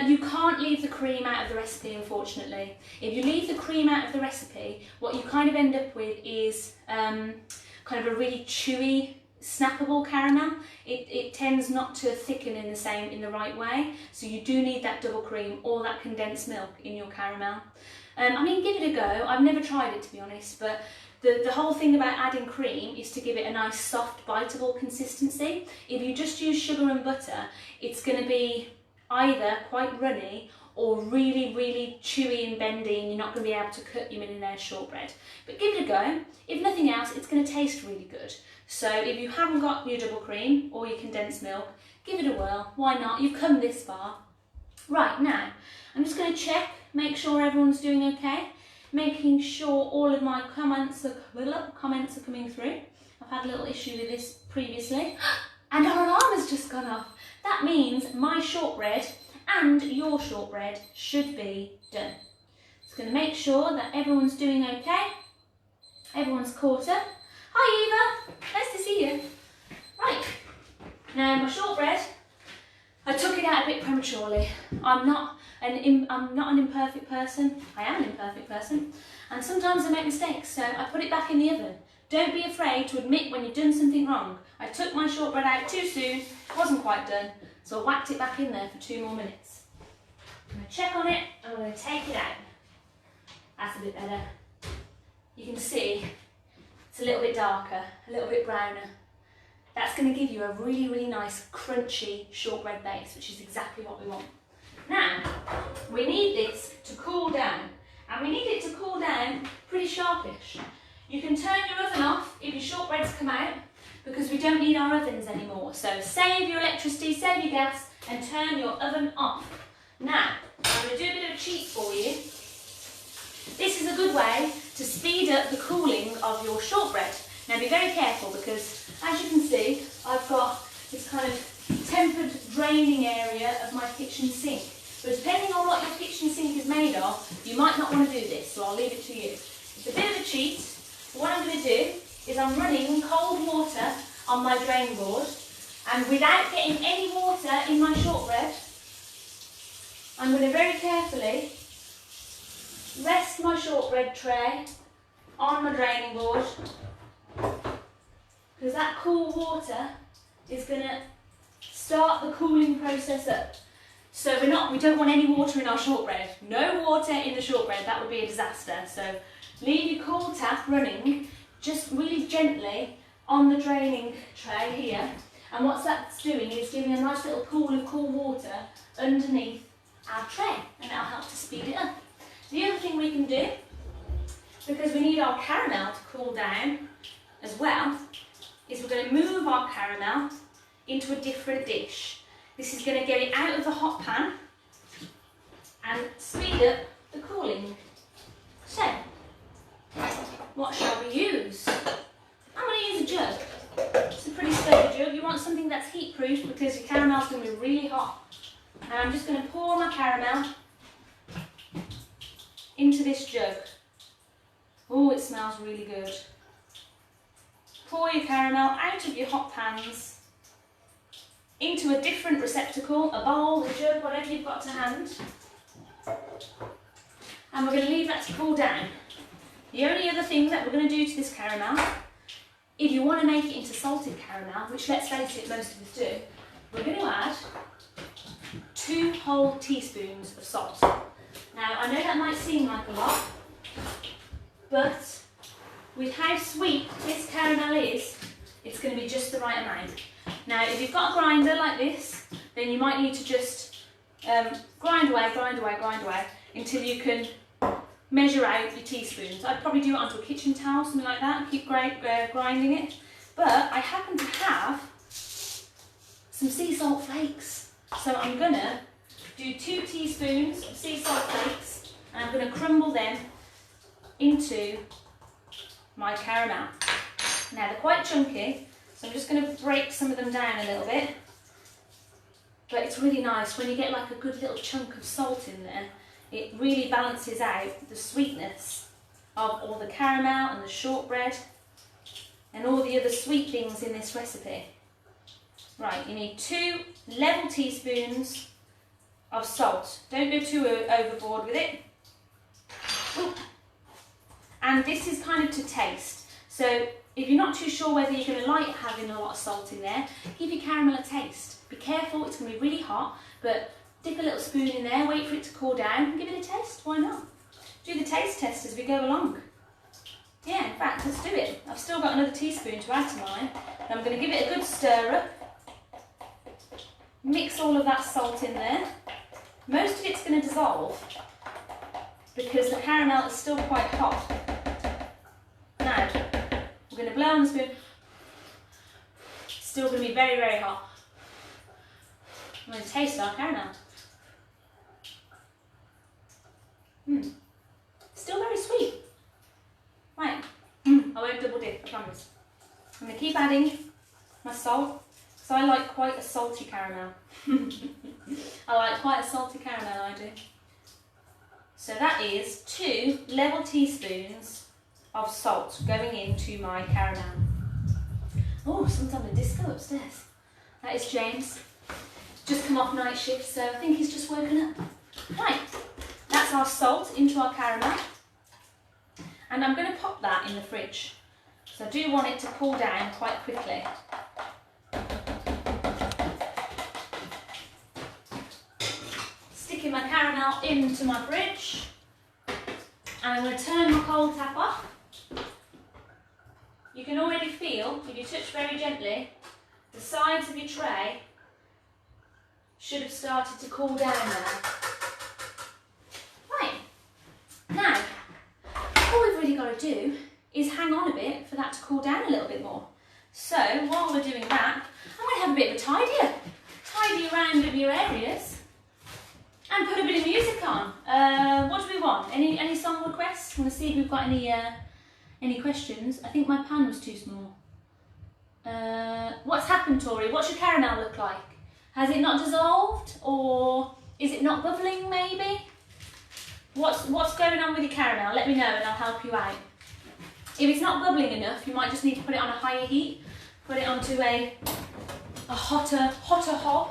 You can't leave the cream out of the recipe, unfortunately. If you leave the cream out of the recipe, what you kind of end up with is kind of a really chewy, snappable caramel. It tends not to thicken in the right way, so you do need that double cream or that condensed milk in your caramel. I mean, give it a go. I've never tried it, to be honest, but the whole thing about adding cream is to give it a nice soft, biteable consistency. If you just use sugar and butter, it's going to be either quite runny or really, really chewy and bendy, and you're not going to be able to cut your Millionaires Shortbread. But give it a go. If nothing else, it's going to taste really good. So if you haven't got your double cream or your condensed milk, give it a whirl. Why not? You've come this far. Right, now, I'm just going to check, make sure everyone's doing okay, making sure all of my comments are coming through. I've had a little issue with this previously, and our alarm has just gone off. That means my shortbread and your shortbread should be done. Just going to make sure that everyone's doing okay. Everyone's caught up. Hi Eva, nice to see you. Right, now my shortbread, I took it out a bit prematurely. I'm not an imperfect person. I am an imperfect person, and sometimes I make mistakes, so I put it back in the oven. Don't be afraid to admit when you've done something wrong. I took my shortbread out too soon, it wasn't quite done, so I whacked it back in there for 2 more minutes. I'm going to check on it, and I'm going to take it out. That's a bit better. You can see it's a little bit darker, a little bit browner. That's going to give you a really, really nice crunchy shortbread base, which is exactly what we want. Now, we need this to cool down, and we need it to cool down pretty sharpish. You can turn your oven off if your shortbreads come out, because we don't need our ovens anymore. So save your electricity, save your gas, and turn your oven off. Now, I'm going to do a bit of a cheat for you. This is a good way to speed up the cooling of your shortbread. Now be very careful, because as you can see, I've got this kind of tempered draining area of my kitchen sink. But depending on what your kitchen sink is made of, you might not want to do this, so I'll leave it to you. It's a bit of a cheat. What I'm going to do is I'm running cold water on my drain board, and without getting any water in my shortbread, I'm going to very carefully rest my shortbread tray on my draining board, because that cool water is going to start the cooling process up. So we don't want any water in our shortbread. No water in the shortbread, that would be a disaster. So leave your cool tap running just really gently on the draining tray here, And what that's doing is giving a nice little pool of cool water underneath our tray, and that'll help to speed it up. The other thing we can do, because we need our caramel to cool down as well, is we're going to move our caramel into a different dish. This is going to get it out of the hot pan and speed up the cooling. So, what shall we use? I'm going to use a jug. It's a pretty sturdy jug. You want something that's heat proof because your caramel's going to be really hot. And I'm just going to pour my caramel into this jug. Oh, it smells really good. Pour your caramel out of your hot pans into a different receptacle, a bowl, a jug, whatever you've got to hand. And we're going to leave that to cool down. The only other thing that we're going to do to this caramel, if you want to make it into salted caramel, which let's face it, most of us do, we're going to add 2 whole teaspoons of salt. Now, I know that might seem like a lot, but with how sweet this caramel is, it's going to be just the right amount. Now, if you've got a grinder like this, then you might need to just grind away until you can measure out your teaspoons. I'd probably do it onto a kitchen towel, something like that, and keep grinding it. But I happen to have some sea salt flakes. So I'm going to do 2 teaspoons of sea salt flakes, and I'm going to crumble them into my caramel. Now, they're quite chunky, so I'm just going to break some of them down a little bit. But it's really nice when you get like a good little chunk of salt in there. It really balances out the sweetness of all the caramel and the shortbread and all the other sweet things in this recipe. Right, you need 2 level teaspoons of salt. Don't go too overboard with it. Ooh. And this is kind of to taste. So if you're not too sure whether you're going to like having a lot of salt in there, give your caramel a taste. Be careful, it's going to be really hot, but dip a little spoon in there, wait for it to cool down, and give it a taste. Why not? Do the taste test as we go along. Yeah, in fact, let's do it. I've still got another teaspoon to add to mine. And I'm going to give it a good stir up. Mix all of that salt in there. Most of it's going to dissolve because the caramel is still quite hot. Now, we're going to blow on the spoon. Still going to be very, very hot. I'm going to taste our caramel. Still very sweet. Right, I won't double dip, I promise. I'm going to keep adding my salt, because I like quite a salty caramel. I like quite a salty caramel, I do. So that is 2 level teaspoons of salt going into my caramel. Oh, someone's having a disco upstairs. That is James. Just come off night shift, so I think he's just woken up. Right, that's our salt into our caramel. And I'm going to pop that in the fridge. So I do want it to cool down quite quickly. Sticking my caramel into my fridge. And I'm going to turn my cold tap off. You can already feel, if you touch very gently, the sides of your tray should have started to cool down now. Right, now, all we've really got to do is hang on a bit for that to cool down a little bit more. So, while we're doing that, I'm going to have a bit of a tidy up. Tidy around in your areas and put a bit of music on. What do we want? Any song requests? I want to see if we've got any questions. I think my pan was too small. What's happened, Tori? What's your caramel look like? Has it not dissolved, or is it not bubbling maybe? What's going on with your caramel? Let me know and I'll help you out. If it's not bubbling enough, you might just need to put it on a higher heat. Put it onto a hotter hob.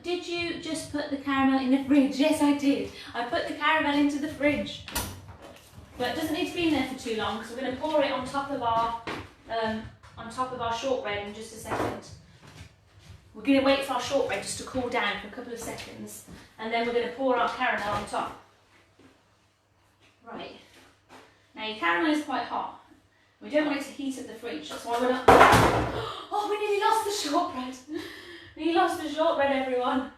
Did you just put the caramel in the fridge? Yes, I did. I put the caramel into the fridge. But it doesn't need to be in there for too long, because we're going to pour it on top of our shortbread in just a second. We're going to wait for our shortbread just to cool down for a couple of seconds, and then we're going to pour our caramel on top. Right. Now your caramel is quite hot, We don't want it to heat at the fridge, that's why we're not... Oh, we nearly lost the shortbread. We lost the shortbread, everyone.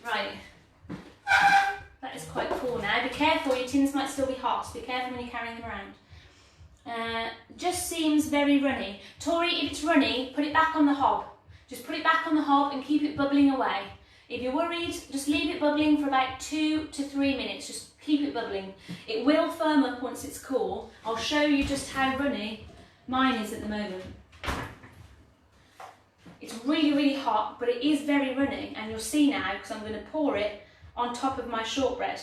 Right. That is quite cool now. Be careful, your tins might still be hot, so be careful when you're carrying them around. Just seems very runny. Tori, if it's runny, put it back on the hob. Just put it back on the hob and keep it bubbling away. If you're worried, just leave it bubbling for about 2 to 3 minutes. Just keep it bubbling. It will firm up once it's cool. I'll show you just how runny mine is at the moment. It's really, really hot, but it is very runny, and you'll see now because I'm going to pour it on top of my shortbread.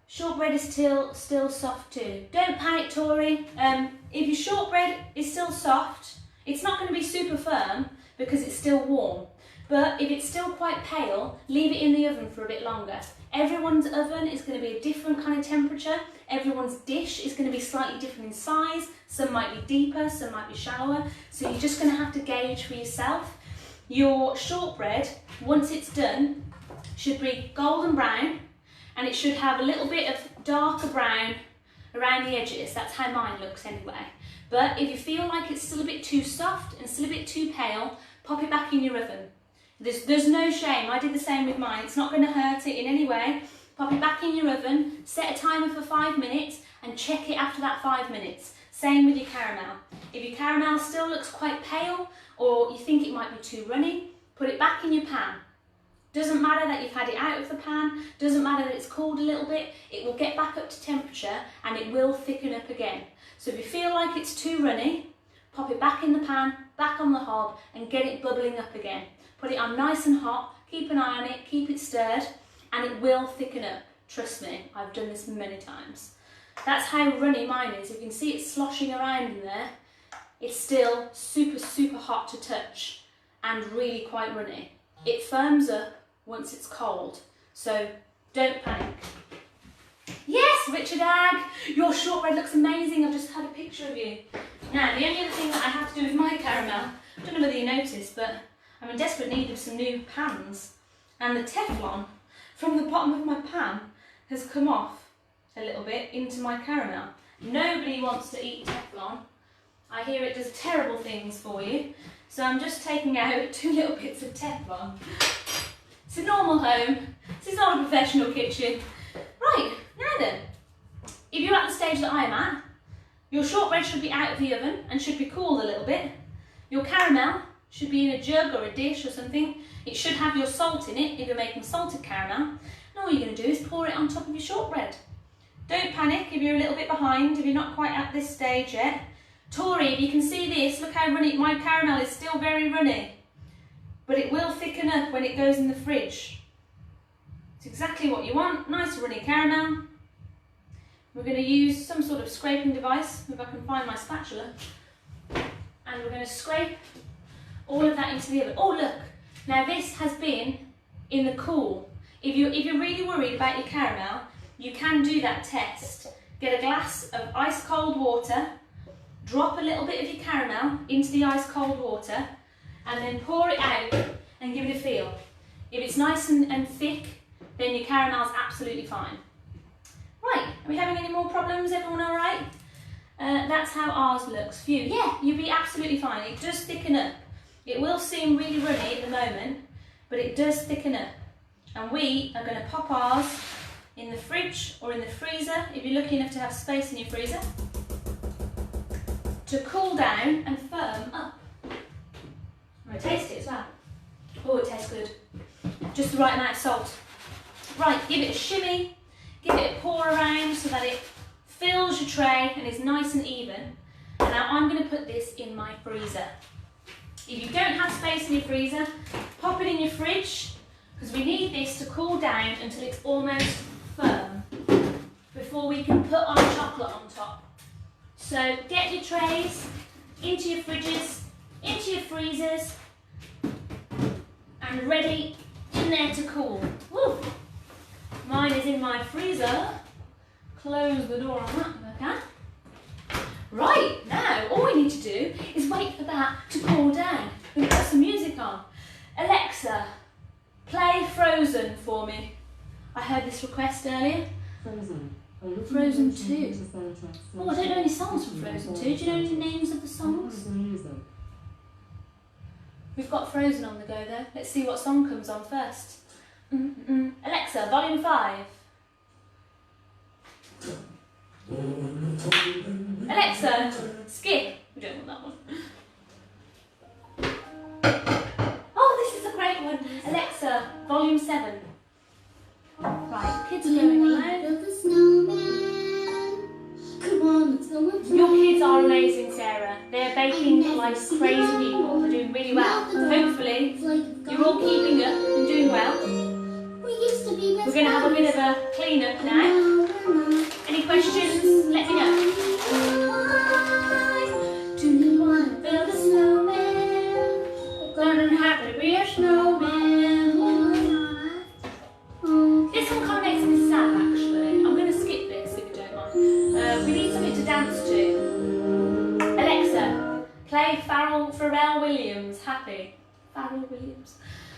Shortbread is still soft too. Don't panic, Tori. If your shortbread is still soft, it's not going to be super firm because it's still warm. But if it's still quite pale, leave it in the oven for a bit longer. Everyone's oven is going to be a different kind of temperature. Everyone's dish is going to be slightly different in size. Some might be deeper, some might be shallower. So you're just going to have to gauge for yourself. Your shortbread, once it's done, should be golden brown, and it should have a little bit of darker brown around the edges. That's how mine looks anyway. But if you feel like it's still a bit too soft and still a bit too pale, pop it back in your oven. There's no shame. I did the same with mine. It's not going to hurt it in any way. Pop it back in your oven, set a timer for 5 minutes, and check it after that 5 minutes. Same with your caramel. If your caramel still looks quite pale, or you think it might be too runny, put it back in your pan. Doesn't matter that you've had it out of the pan, doesn't matter that it's cooled a little bit, it will get back up to temperature and it will thicken up again. So if you feel like it's too runny, pop it back in the pan, back on the hob, and get it bubbling up again. Put it on nice and hot, keep an eye on it, keep it stirred, and it will thicken up. Trust me, I've done this many times. That's how runny mine is. You can see it sloshing around in there. It's still super, super hot to touch and really quite runny. It firms up once it's cold, so don't panic. Yes, Richard Ag, your shortbread looks amazing. I've just had a picture of you. Now, the only other thing that I have to do with my caramel, I don't know whether you noticed, but I'm in desperate need of some new pans, and the Teflon from the bottom of my pan has come off a little bit into my caramel. Nobody wants to eat Teflon. I hear it does terrible things for you, so I'm just taking out 2 little bits of Teflon. It's a normal home. This is not a professional kitchen. Right, now then, if you're at the stage that I'm at, your shortbread should be out of the oven and should be cooled a little bit. Your caramel should be in a jug or a dish or something. It should have your salt in it if you're making salted caramel. And all you're going to do is pour it on top of your shortbread. Don't panic if you're a little bit behind, if you're not quite at this stage yet. Tori, if you can see this, look how runny, my caramel is still very runny. But it will thicken up when it goes in the fridge. It's exactly what you want, nice runny caramel. We're going to use some sort of scraping device, if I can find my spatula. And we're going to scrape all of that into the oven. Oh look, now this has been in the cool. If you're really worried about your caramel, you can do that test. Get a glass of ice cold water, drop a little bit of your caramel into the ice cold water, and then pour it out and give it a feel. If it's nice and thick, then your caramel's absolutely fine. Right, are we having any more problems? Everyone all right? That's how ours looks. Phew. Yeah, you'll be absolutely fine. It does thicken up. It will seem really runny at the moment, but it does thicken up. And we are going to pop ours in the fridge or in the freezer, if you're lucky enough to have space in your freezer, to cool down and firm up. I'm going to taste it as well. Oh, it tastes good. Just the right amount of salt. Right, give it a shimmy, give it a pour around so that it fills your tray and is nice and even. And now I'm going to put this in my freezer. If you don't have space in your freezer, pop it in your fridge, because we need this to cool down until it's almost firm before we can put on chocolate on top. So get your trays into your fridges, into your freezers, and ready in there to cool. Woo. Mine is in my freezer. Close the door on that if I can. Right, now all we need to do is wait for that to cool down. We've got some music on. Alexa, play Frozen for me. I heard this request earlier.
Frozen.
Frozen 2. Oh, I don't know any songs from Frozen 2. Do you know any names of the songs? We've got Frozen on the go though. Let's see what song comes on first. Alexa, volume 5. Alexa, skip. We don't want that one. Oh, this is a great one. Alexa, volume 7. Right, kids are going loud. Your kids are amazing, Sarah. They're baking like crazy people. They're doing really well. Hopefully, you're all keeping up and doing well. We're going to have a bit of a clean up now. Any questions? Let me know. Do you want to build a snowman? Don't have to be a snowman. This one kind of makes me sad, actually. I'm going to skip this if you don't mind. We need something to dance to. Alexa, play Pharrell Williams. Happy. Pharrell Williams.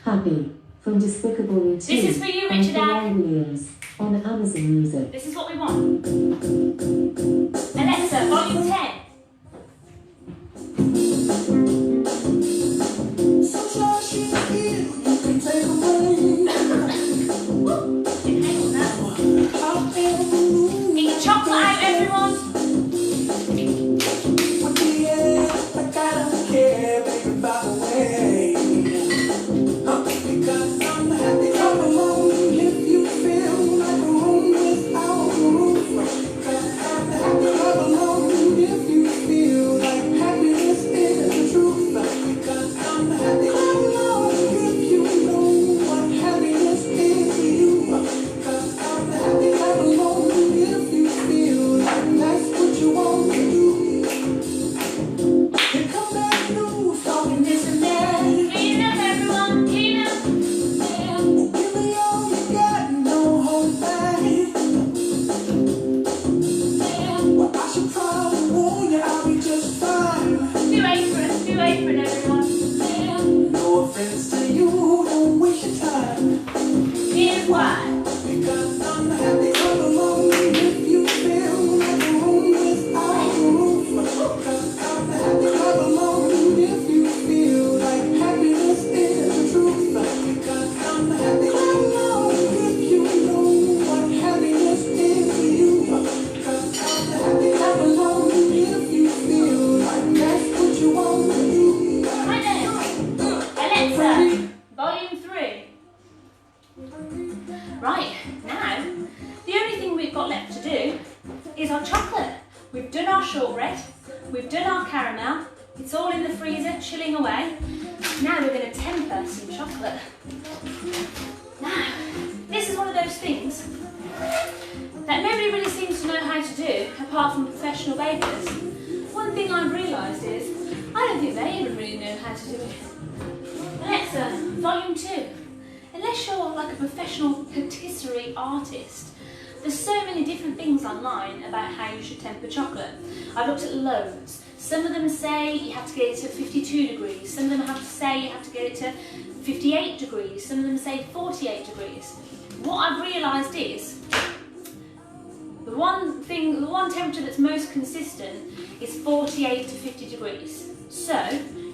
Happy from Despicable Me 2.
This is for you, Richard
Pharrell Williams on Amazon Music.
This is what we want. Alexa, volume 10. Get your chocolate out, everyone. Right, now, the only thing we've got left to do is our chocolate. We've done our shortbread, we've done our caramel, it's all in the freezer, chilling away. Now we're going to temper some chocolate. Now, this is one of those things that nobody really seems to know how to do, apart from professional bakers. One thing I've realised is, I don't think they even really know how to do it. Alexa, volume 2. Unless you're like a professional patisserie artist, there's so many different things online about how you should temper chocolate. I've looked at loads. Some of them say you have to get it to 52 degrees. Some of them have to say you have to get it to 58 degrees. Some of them say 48 degrees. What I've realised is, the one temperature that's most consistent is 48 to 50 degrees. So,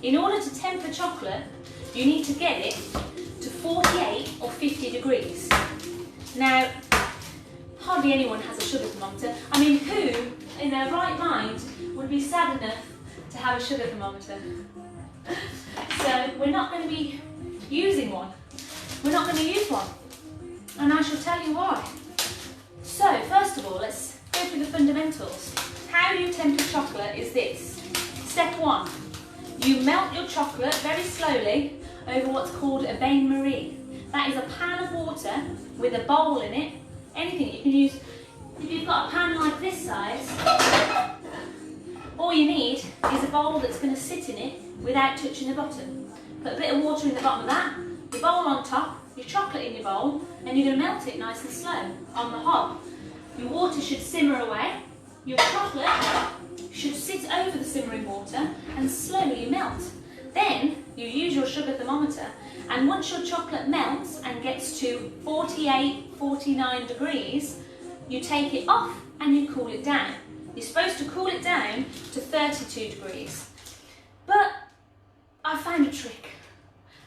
in order to temper chocolate, you need to get it to 48 or 50 degrees. Now, hardly anyone has a sugar thermometer. I mean, who in their right mind would be sad enough to have a sugar thermometer? So we're not going to be using one. We're not going to use one. And I shall tell you why. So, first of all, let's go through the fundamentals. How you temper chocolate is this. Step 1. You melt your chocolate very slowly over what's called a bain-marie. That is a pan of water with a bowl in it. Anything you can use. If you've got a pan like this size, all you need is a bowl that's going to sit in it without touching the bottom. Put a bit of water in the bottom of that, your bowl on top, your chocolate in your bowl, and you're going to melt it nice and slow on the hob. Your water should simmer away. Your chocolate should sit over the simmering water and slowly melt. Then you use your sugar thermometer, and once your chocolate melts and gets to 48, 49 degrees, you take it off and you cool it down. You're supposed to cool it down to 32 degrees. But I found a trick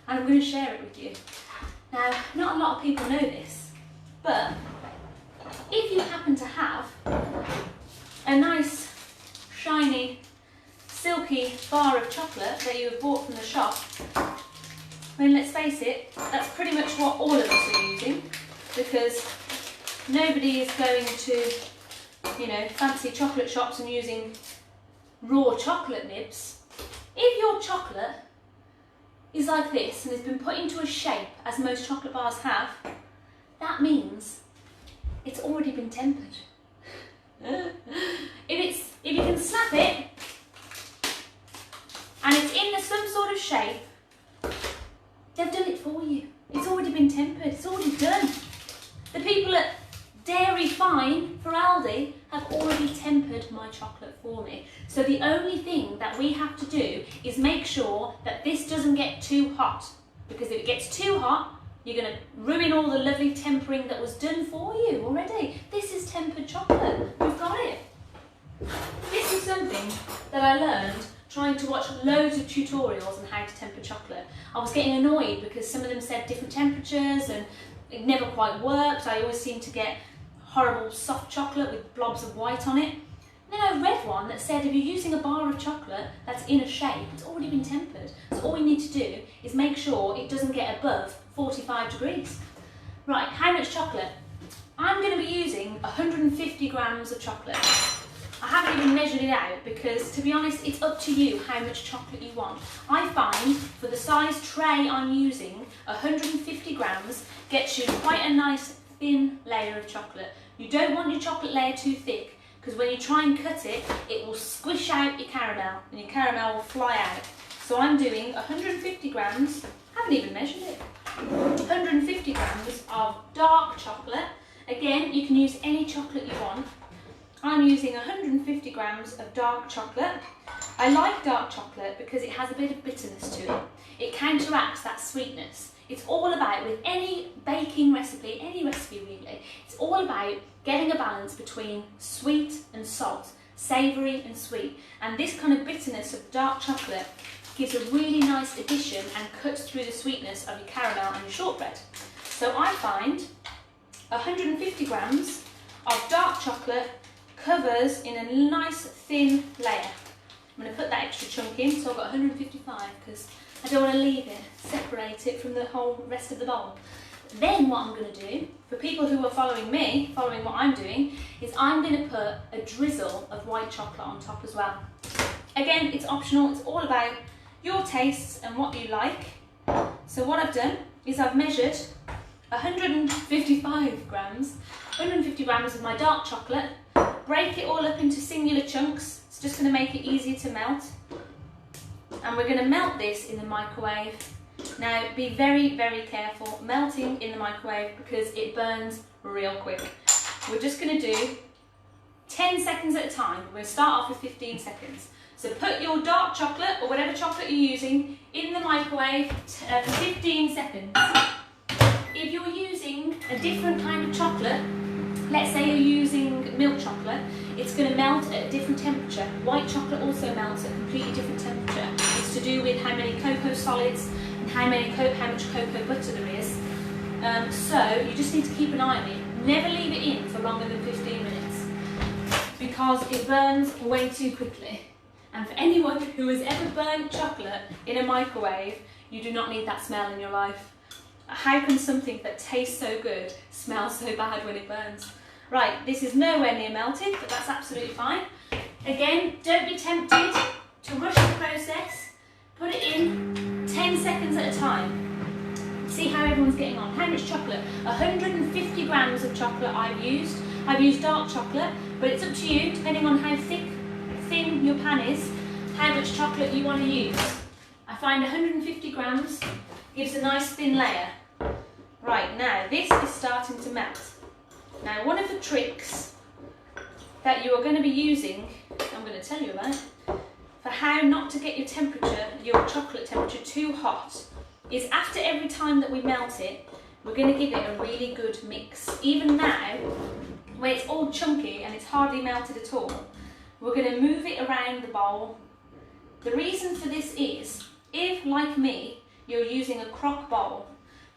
and I'm going to share it with you. Now, not a lot of people know this, but if you happen to have a nice, shiny, silky bar of chocolate that you have bought from the shop, then let's face it, that's pretty much what all of us are using, because nobody is going to, you know, fancy chocolate shops and using raw chocolate nibs. If your chocolate is like this and has been put into a shape, as most chocolate bars have, that means it's already been tempered. If you can snap it and it's in some sort of shape, they've done it for you. It's already been tempered, it's already done. The people at Dairy Fine for Aldi have already tempered my chocolate for me. So the only thing that we have to do is make sure that this doesn't get too hot, because if it gets too hot, you're going to ruin all the lovely tempering that was done for you already. This is tempered chocolate. We've got it. This is something that I learned trying to watch loads of tutorials on how to temper chocolate. I was getting annoyed because some of them said different temperatures and it never quite worked. I always seemed to get horrible soft chocolate with blobs of white on it. Then I read one that said if you're using a bar of chocolate that's in a shape, it's already been tempered. So all we need to do is make sure it doesn't get above 45 degrees. Right, how much chocolate? I'm going to be using 150 grams of chocolate. I haven't even measured it out because, to be honest, it's up to you how much chocolate you want. I find for the size tray I'm using, 150 grams gets you quite a nice thin layer of chocolate. You don't want your chocolate layer too thick, because when you try and cut it, it will squish out your caramel and your caramel will fly out. So I'm doing 150 grams, haven't even measured it, 150 grams of dark chocolate. Again, you can use any chocolate you want. I'm using 150 grams of dark chocolate. I like dark chocolate because it has a bit of bitterness to it. It counteracts that sweetness. It's all about, with any baking recipe, any recipe really, it's all about getting a balance between sweet and salt, savoury and sweet. And this kind of bitterness of dark chocolate gives a really nice addition and cuts through the sweetness of your caramel and your shortbread. So I find 150 grams of dark chocolate covers in a nice thin layer. I'm going to put that extra chunk in, so I've got 155 because I don't want to leave it, separate it from the whole rest of the bowl. Then what I'm going to do, for people who are following me, following what I'm doing, is I'm going to put a drizzle of white chocolate on top as well. Again, it's optional, it's all about your tastes and what you like. So what I've done is I've measured 155 grams, 150 grams of my dark chocolate, break it all up into singular chunks. It's just going to make it easier to melt. And we're going to melt this in the microwave. Now, be very, very careful melting in the microwave because it burns real quick. We're just going to do 10 seconds at a time. We're going to start off with 15 seconds. So put your dark chocolate, or whatever chocolate you're using, in the microwave for 15 seconds. If you're using a different kind of chocolate, let's say you're using milk chocolate, it's going to melt at a different temperature. White chocolate also melts at a completely different temperature. It's to do with how many cocoa solids and how much cocoa butter there is. So you just need to keep an eye on it. Never leave it in for longer than 15 minutes because it burns way too quickly. And for anyone who has ever burnt chocolate in a microwave, you do not need that smell in your life. How can something that tastes so good smell so bad when it burns? Right, this is nowhere near melted, but that's absolutely fine. Again, don't be tempted to rush the process. Put it in 10 seconds at a time. See how everyone's getting on. How much chocolate? 150 grams of chocolate I've used. I've used dark chocolate, but it's up to you, depending on how thin your pan is, how much chocolate you want to use. I find 150 grams gives a nice thin layer. Right, now this is starting to melt. Now one of the tricks that you are going to be using, I'm going to tell you about, for how not to get your temperature, your chocolate temperature too hot, is after every time that we melt it, we're going to give it a really good mix. Even now, when it's all chunky and it's hardly melted at all, we're going to move it around the bowl. The reason for this is, if, like me, you're using a crock bowl,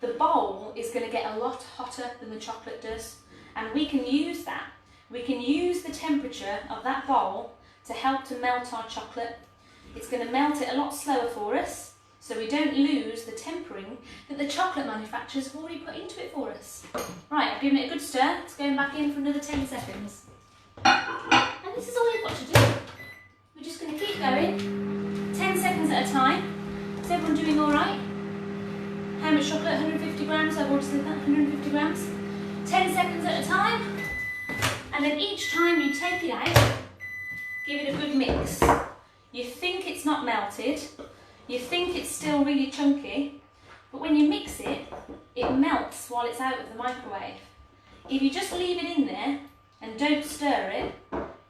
the bowl is going to get a lot hotter than the chocolate does, and we can use that. We can use the temperature of that bowl to help to melt our chocolate. It's going to melt it a lot slower for us, so we don't lose the tempering that the chocolate manufacturers have already put into it for us. Right, I've given it a good stir. It's going back in for another 10 seconds. And this is all you've got to do. We're just going to keep going, 10 seconds at a time. Is everyone doing all right? How much chocolate? 150 grams, I've already said that, 150 grams. 10 seconds at a time. And then each time you take it out, give it a good mix. You think it's not melted, you think it's still really chunky, but when you mix it, it melts while it's out of the microwave. If you just leave it in there and don't stir it,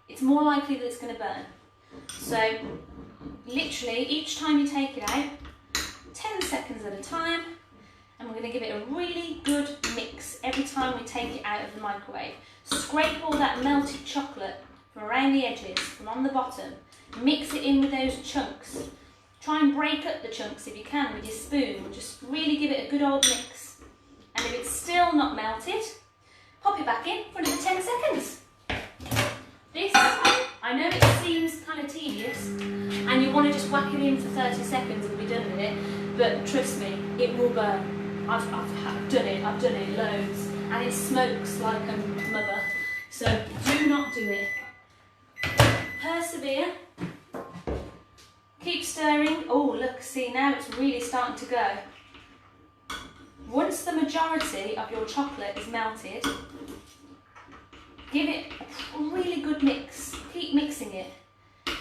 it's more likely that it's going to burn. So literally each time you take it out, 10 seconds at a time, and we're going to give it a really good mix every time we take it out of the microwave. Scrape all that melted chocolate from around the edges, from on the bottom, mix it in with those chunks. Try and break up the chunks if you can with your spoon, just really give it a good old mix. And if it's still not melted, pop it back in for another 10 seconds. This, I know it seems kind of tedious, and you want to just whack it in for 30 seconds and be done with it, but trust me, it will burn. I've done it loads, and it smokes like a mother, so do not do it. Persevere, keep stirring. Oh look, see now it's really starting to go. Once the majority of your chocolate is melted, give it a really good mix. Keep mixing it,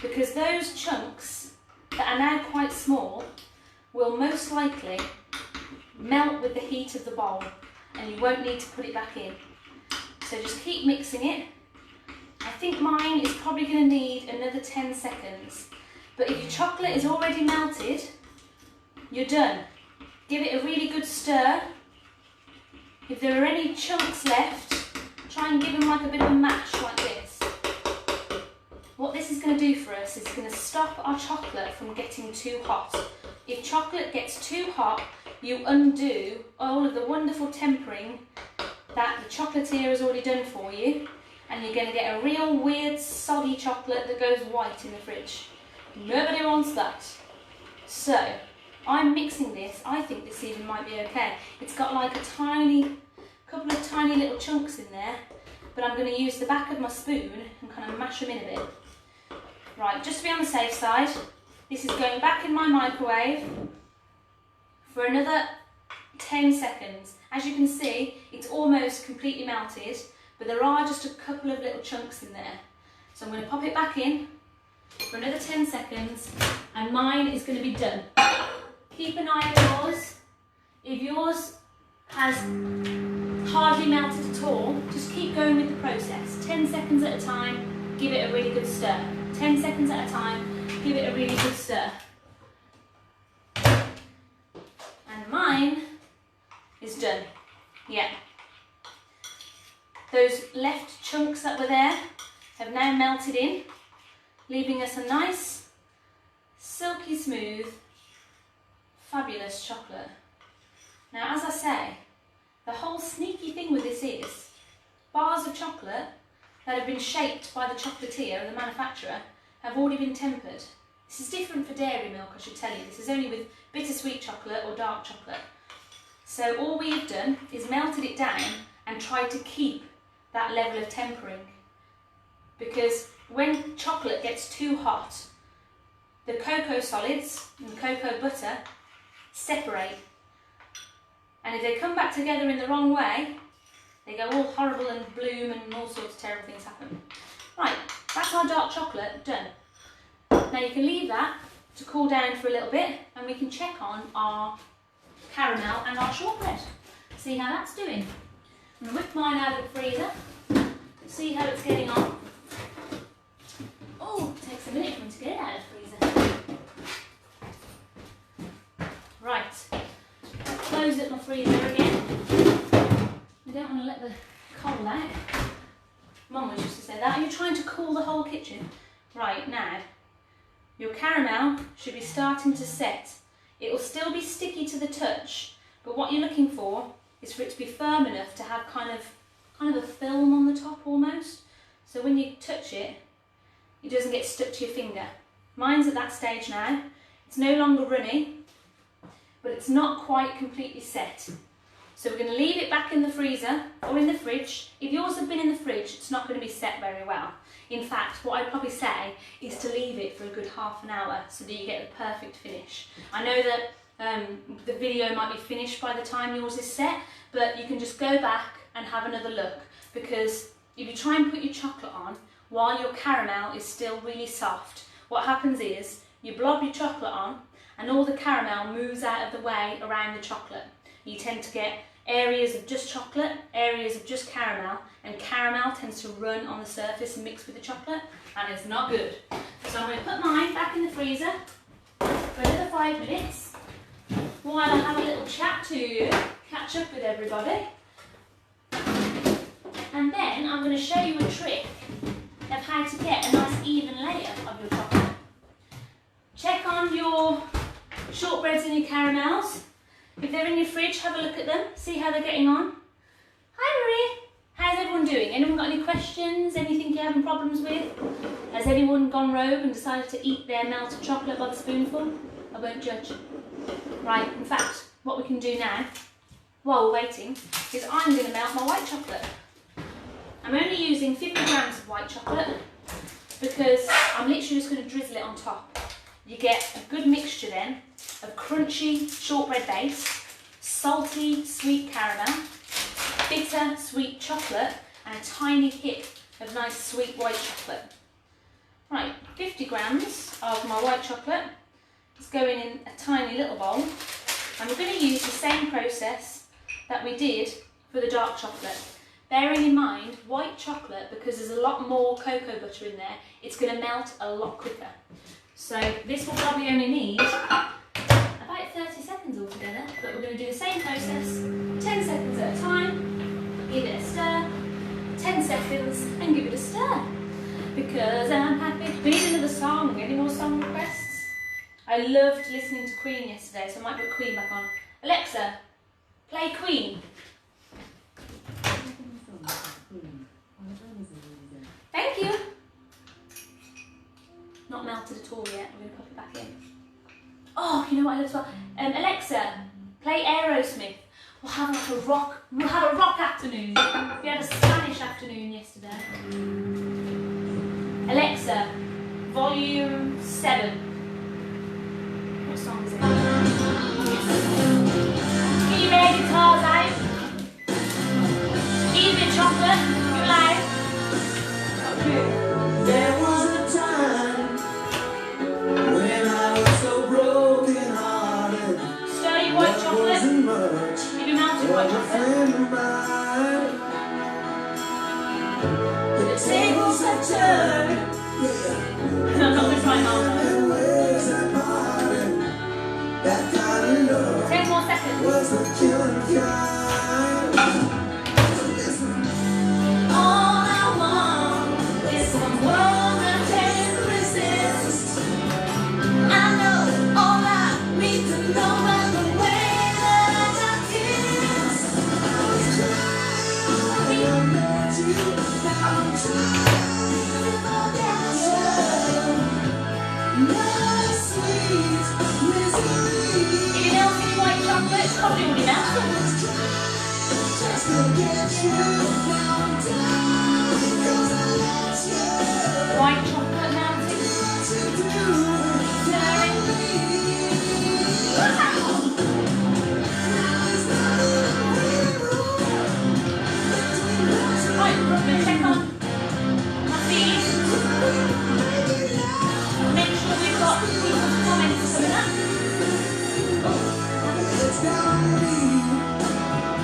because those chunks that are now quite small will most likely melt with the heat of the bowl, and you won't need to put it back in. So just keep mixing it. I think mine is probably going to need another 10 seconds, but if your chocolate is already melted, you're done. Give it a really good stir. If there are any chunks left, try and give them like a bit of a mash like this. What this is going to do for us is going to stop our chocolate from getting too hot. If chocolate gets too hot, you undo all of the wonderful tempering that the chocolatier has already done for you, and you're going to get a real weird soggy chocolate that goes white in the fridge. Nobody wants that. So, I'm mixing this. I think this even might be okay. It's got like a couple of tiny little chunks in there, but I'm going to use the back of my spoon and kind of mash them in a bit. Right, just to be on the safe side, this is going back in my microwave for another 10 seconds. As you can see, it's almost completely melted, but there are just a couple of little chunks in there. So I'm going to pop it back in for another 10 seconds, and mine is going to be done. Keep an eye on yours. If yours has hardly melted at all, just keep going with the process. 10 seconds at a time, give it a really good stir. 10 seconds at a time, give it a really good stir. And mine is done. Yeah. Those left chunks that were there have now melted in, leaving us a nice, silky smooth, fabulous chocolate. Now, as I say, the whole sneaky thing with this is bars of chocolate that have been shaped by the chocolatier or the manufacturer have already been tempered. This is different for dairy milk, I should tell you. This is only with bittersweet chocolate or dark chocolate. So all we've done is melted it down and tried to keep that level of tempering. Because when chocolate gets too hot, the cocoa solids and the cocoa butter separate. And if they come back together in the wrong way, they go all horrible and bloom and all sorts of terrible things happen. Right, that's our dark chocolate done. Now you can leave that to cool down for a little bit, and we can check on our caramel and our shortbread. See how that's doing. I'm going to whip mine out of the freezer, see how it's getting on. Oh, it takes a minute for me to get it out of the freezer. Right, I'll close up my freezer again. You don't want to let the coal out. Mum always used to say that. You're trying to cool the whole kitchen. Right, now, your caramel should be starting to set. It will still be sticky to the touch, but what you're looking for is for it to be firm enough to have kind of a film on the top almost. So when you touch it, it doesn't get stuck to your finger. Mine's at that stage now. It's no longer runny, but it's not quite completely set. So we're going to leave it back in the freezer or in the fridge. If yours had been in the fridge, it's not going to be set very well. In fact, what I'd probably say is to leave it for a good half an hour so that you get the perfect finish. I know that the video might be finished by the time yours is set, but you can just go back and have another look, because if you try and put your chocolate on while your caramel is still really soft, what happens is you blob your chocolate on and all the caramel moves out of the way around the chocolate. You tend to get areas of just chocolate, areas of just caramel, and caramel tends to run on the surface and mix with the chocolate, and it's not good. So I'm going to put mine back in the freezer for another 5 minutes while I have a little chat to you, catch up with everybody. And then I'm going to show you a trick of how to get a nice even layer of your chocolate. Check on your shortbreads and your caramels. If they're in your fridge, have a look at them, see how they're getting on. Hi Marie, how's everyone doing? Anyone got any questions? Anything you're having problems with? Has anyone gone rogue and decided to eat their melted chocolate by the spoonful? I won't judge. Right, in fact, what we can do now, while we're waiting, is I'm going to melt my white chocolate. I'm only using 50 grams of white chocolate because I'm literally just going to drizzle it on top. You get a good mixture then of crunchy shortbread base, salty sweet caramel, bitter sweet chocolate, and a tiny hit of nice sweet white chocolate. Right, 50 grams of my white chocolate is going in a tiny little bowl, and we're going to use the same process that we did for the dark chocolate. Bearing in mind, white chocolate, because there's a lot more cocoa butter in there, it's going to melt a lot quicker. So this will probably only need about 30 seconds altogether, but we're going to do the same process, 10 seconds at a time, give it a stir, 10 seconds, and give it a stir. Because I'm happy. We need another song. Any more song requests? I loved listening to Queen yesterday, so I might put Queen back on. Alexa, play Queen. Thank you. Not melted at all yet. I'm going to pop it back in. Oh, you know what I love as well? Alexa, play Aerosmith. We'll have a rock afternoon. We had a Spanish afternoon yesterday. Alexa, volume 7. What song is it? Get your air guitars out. Eat a bit of chocolate. You're loud.
There was a time when I was so broken hearted.
Stir your white chocolate. Give your melted white chocolate.
The tables have turned.
I'm not going to try harder. 10 more seconds.
Was the killing kind. All I want is some world that can resist. I know all I need to know by the way that I kiss. I was trying to let you, now I'm trying to forget you. My sweet misery.
If you don't see white chocolate, it's probably already melted.
Just to get you, now I'm down because I let you.
White chocolate melted.
What you do,
Stirring.
now it's not a rule.
Right, we're going to check on my feed. Make sure we've got people's comments coming up.
It's gonna be.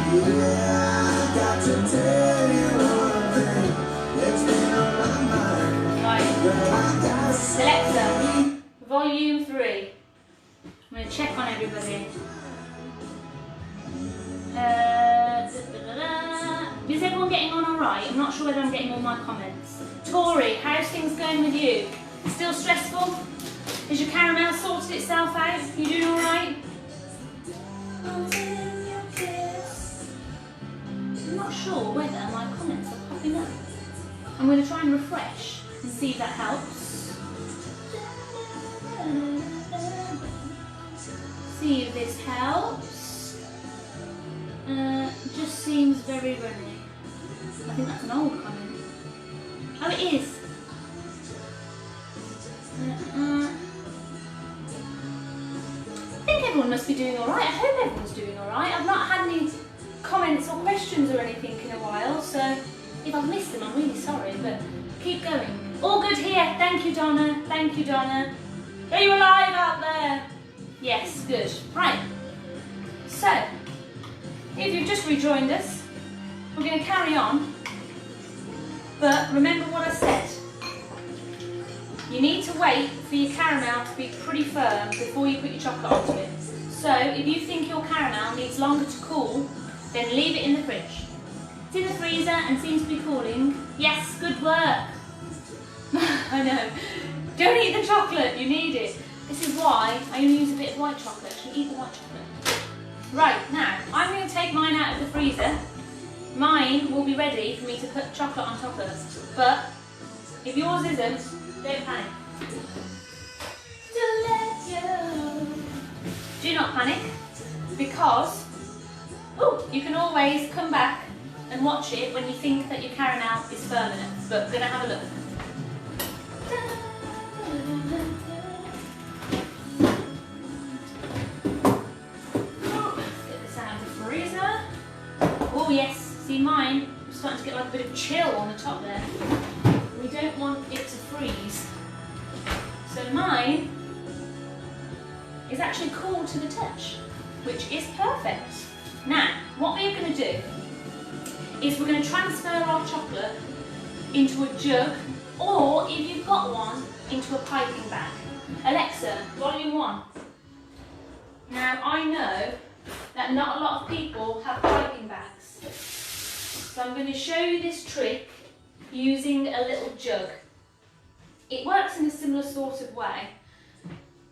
Yeah, I got to tell you one thing. It's been on my mind.
Right.
Girl, I gotta say.
Alexa, volume 3. I'm going to check on everybody. everyone getting on all right? I'm not sure whether I'm getting all my comments. Tori, how's things going with you? Still stressful? Has your caramel sorted itself out? You doing all right? I'm not sure whether my comments are popping up. I'm going to try and refresh and see if that helps. See if this helps. Just seems very runny. I think that's an old comment. Oh, it is. I think everyone must be doing alright. I hope everyone's doing alright. I've not had any comments or questions or anything in a while, so if I've missed them, I'm really sorry, but keep going. All good here. Thank you, Donna. Thank you, Donna. Are you alive out there? Yes, good. Right. So, if you've just rejoined us, we're going to carry on. But remember what I said. You need to wait for your caramel to be pretty firm before you put your chocolate onto it. So, if you think your caramel needs longer to cool, then leave it in the fridge. It's in the freezer and seems to be cooling. Yes, good work. I know. Don't eat the chocolate, you need it. This is why I only use a bit of white chocolate. So eat the white chocolate. Right, now, I'm going to take mine out of the freezer. Mine will be ready for me to put chocolate on top of. But, if yours isn't, don't panic. Do not panic, because you can always come back and watch it when you think that your caramel is firm enough. But we're going to have a look. Get this out of the freezer. Oh yes, see mine, I'm starting to get like a bit of chill on the top there. We don't want it to freeze. So mine is actually cool to the touch, which is perfect. Now, what we're going to do is we're going to transfer our chocolate into a jug, or if you've got one, into a piping bag. Alexa, volume 1. Now, I know that not a lot of people have piping bags. So I'm going to show you this trick using a little jug. It works in a similar sort of way,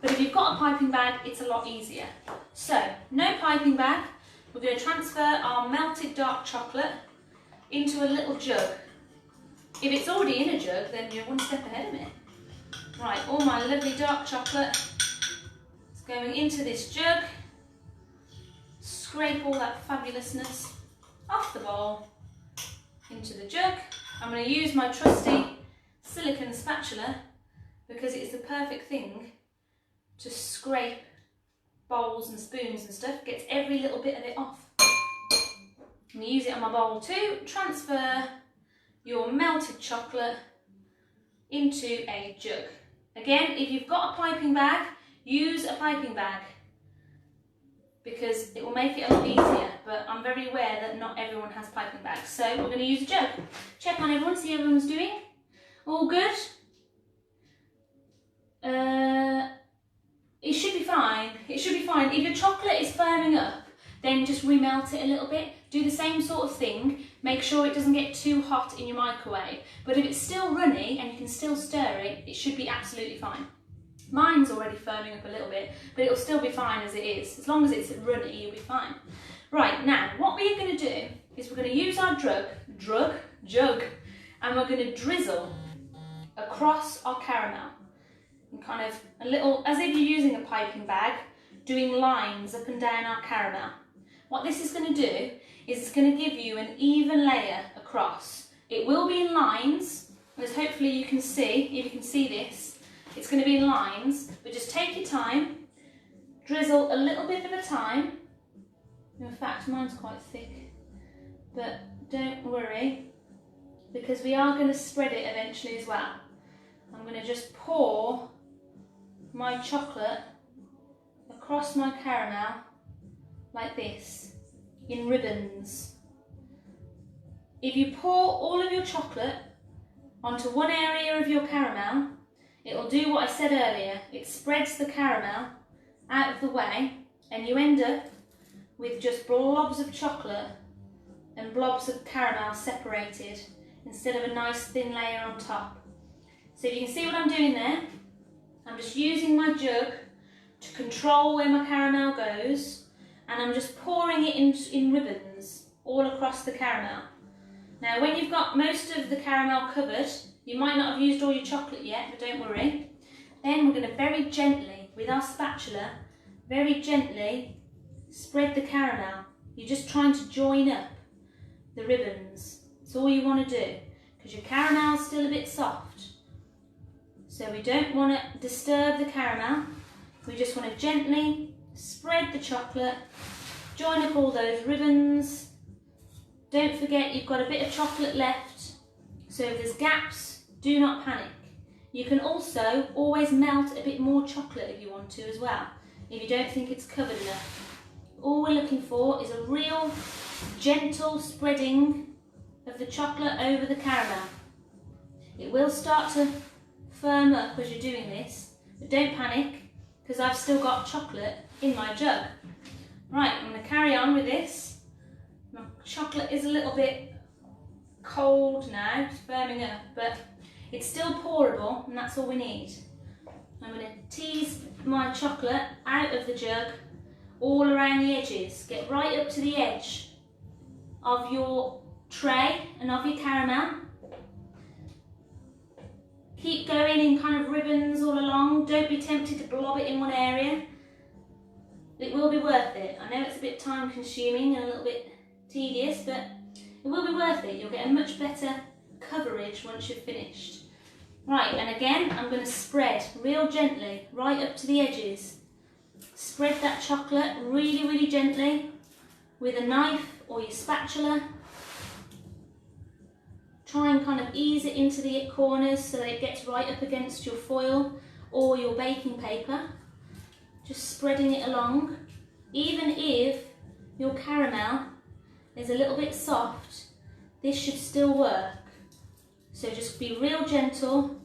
but if you've got a piping bag, it's a lot easier. So, no piping bag. We're going to transfer our melted dark chocolate into a little jug. If it's already in a jug, then you're one step ahead of me. Right, all my lovely dark chocolate is going into this jug. Scrape all that fabulousness off the bowl into the jug. I'm going to use my trusty silicone spatula because it is the perfect thing to scrape bowls and spoons and stuff. Gets every little bit of it off. I'm going to use it on my bowl too. Transfer your melted chocolate into a jug. Again, if you've got a piping bag, use a piping bag because it will make it a lot easier, but I'm very aware that not everyone has piping bags, so we're going to use a jug. Check on everyone, see how everyone's doing. All good? It should be fine. It should be fine. If your chocolate is firming up, then just remelt it a little bit. Do the same sort of thing. Make sure it doesn't get too hot in your microwave. But if it's still runny and you can still stir it, it should be absolutely fine. Mine's already firming up a little bit, but it'll still be fine as it is. As long as it's runny, you'll be fine. Right, now, what we're going to do is we're going to use our jug, and we're going to drizzle across our caramel. And kind of a little, as if you're using a piping bag, doing lines up and down our caramel. What this is going to do is it's going to give you an even layer across. It will be in lines, as hopefully you can see, if you can see this, it's going to be in lines, but just take your time, drizzle a little bit at a time. In fact, mine's quite thick, but don't worry, because we are going to spread it eventually as well. I'm going to just pour my chocolate across my caramel like this, in ribbons. If you pour all of your chocolate onto one area of your caramel, it will do what I said earlier. It spreads the caramel out of the way and you end up with just blobs of chocolate and blobs of caramel separated instead of a nice thin layer on top. So you can see what I'm doing there. I'm just using my jug to control where my caramel goes, and I'm just pouring it in ribbons all across the caramel. Now when you've got most of the caramel covered, you might not have used all your chocolate yet, but don't worry. Then we're going to very gently, with our spatula, very gently spread the caramel. You're just trying to join up the ribbons. That's all you want to do, because your caramel's still a bit soft. So we don't want to disturb the caramel. We just want to gently spread the chocolate, join up all those ribbons. Don't forget you've got a bit of chocolate left, so if there's gaps, do not panic. You can also always melt a bit more chocolate if you want to as well, if you don't think it's covered enough. All we're looking for is a real gentle spreading of the chocolate over the caramel. It will start to firm up as you're doing this, but don't panic, because I've still got chocolate in my jug. Right, I'm going to carry on with this. My chocolate is a little bit cold now, it's firming up, but it's still pourable, and that's all we need. I'm going to tease my chocolate out of the jug all around the edges. Get right up to the edge of your tray and of your caramel. Keep going in kind of ribbons all along. Don't be tempted to blob it in one area. It will be worth it. I know it's a bit time consuming and a little bit tedious, but it will be worth it. You'll get a much better coverage once you've finished. Right, and again, I'm going to spread real gently right up to the edges. Spread that chocolate really, really gently with a knife or your spatula. Try and kind of ease it into the corners so that it gets right up against your foil or your baking paper. Just spreading it along. Even if your caramel is a little bit soft, this should still work. So just be real gentle.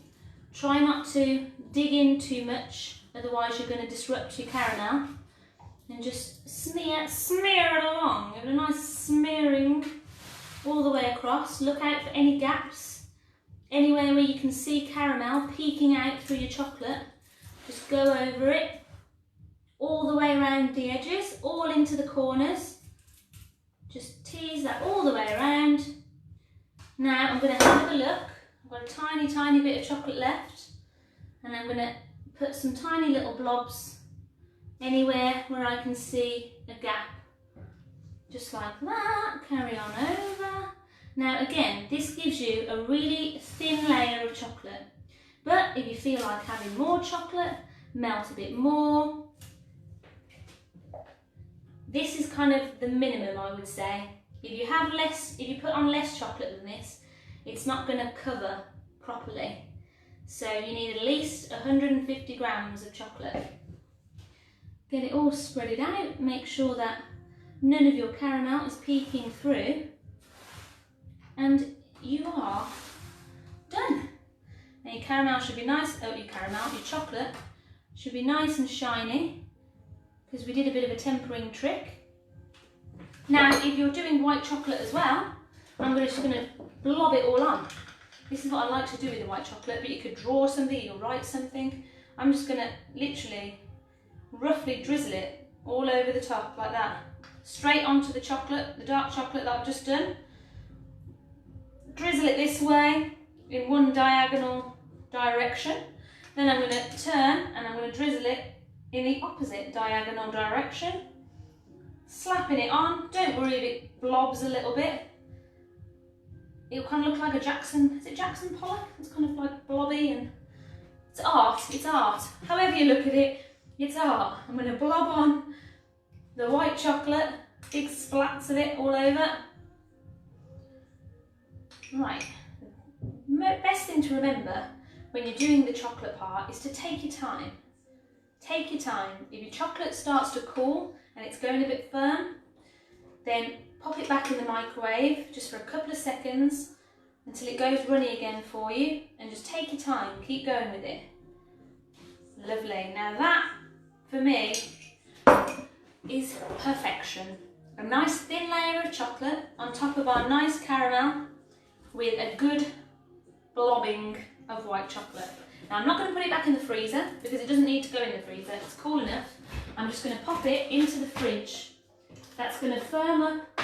Try not to dig in too much, otherwise you're going to disrupt your caramel. And just smear it along. Give it a nice smearing all the way across. Look out for any gaps. Anywhere where you can see caramel peeking out through your chocolate, just go over it. All the way around the edges, all into the corners. Just tease that all the way around. Now I'm going to have a look. I've got a tiny, tiny bit of chocolate left, and I'm going to put some tiny little blobs anywhere where I can see a gap. Just like that. Carry on over. Now again, this gives you a really thin layer of chocolate, but if you feel like having more chocolate, melt a bit more. This is kind of the minimum, I would say. If you put on less chocolate than this, it's not going to cover properly. So you need at least 150 grams of chocolate. Get it all spread out. Make sure that none of your caramel is peeking through. And you are done. Now your caramel should be nice, your chocolate should be nice and shiny, because we did a bit of a tempering trick. Now, if you're doing white chocolate as well, I'm just going to blob it all on. This is what I like to do with the white chocolate, but you could draw something or write something. I'm just going to literally roughly drizzle it all over the top like that. Straight onto the chocolate, the dark chocolate that I've just done. Drizzle it this way in one diagonal direction. Then I'm going to turn and I'm going to drizzle it in the opposite diagonal direction, slapping it on. Don't worry if it blobs a little bit. It'll kind of look like a Jackson Pollock? It's kind of like blobby, and it's art, it's art. However you look at it, it's art. I'm going to blob on the white chocolate, big splats of it all over. Right, the best thing to remember when you're doing the chocolate part is to take your time. Take your time. If your chocolate starts to cool and it's going a bit firm, then pop it back in the microwave just for a couple of seconds until it goes runny again for you, and just take your time, keep going with it. Lovely. Now that, for me, is perfection. A nice thin layer of chocolate on top of our nice caramel with a good blobbing of white chocolate. Now I'm not going to put it back in the freezer because it doesn't need to go in the freezer, it's cool enough. I'm just going to pop it into the fridge. That's going to firm up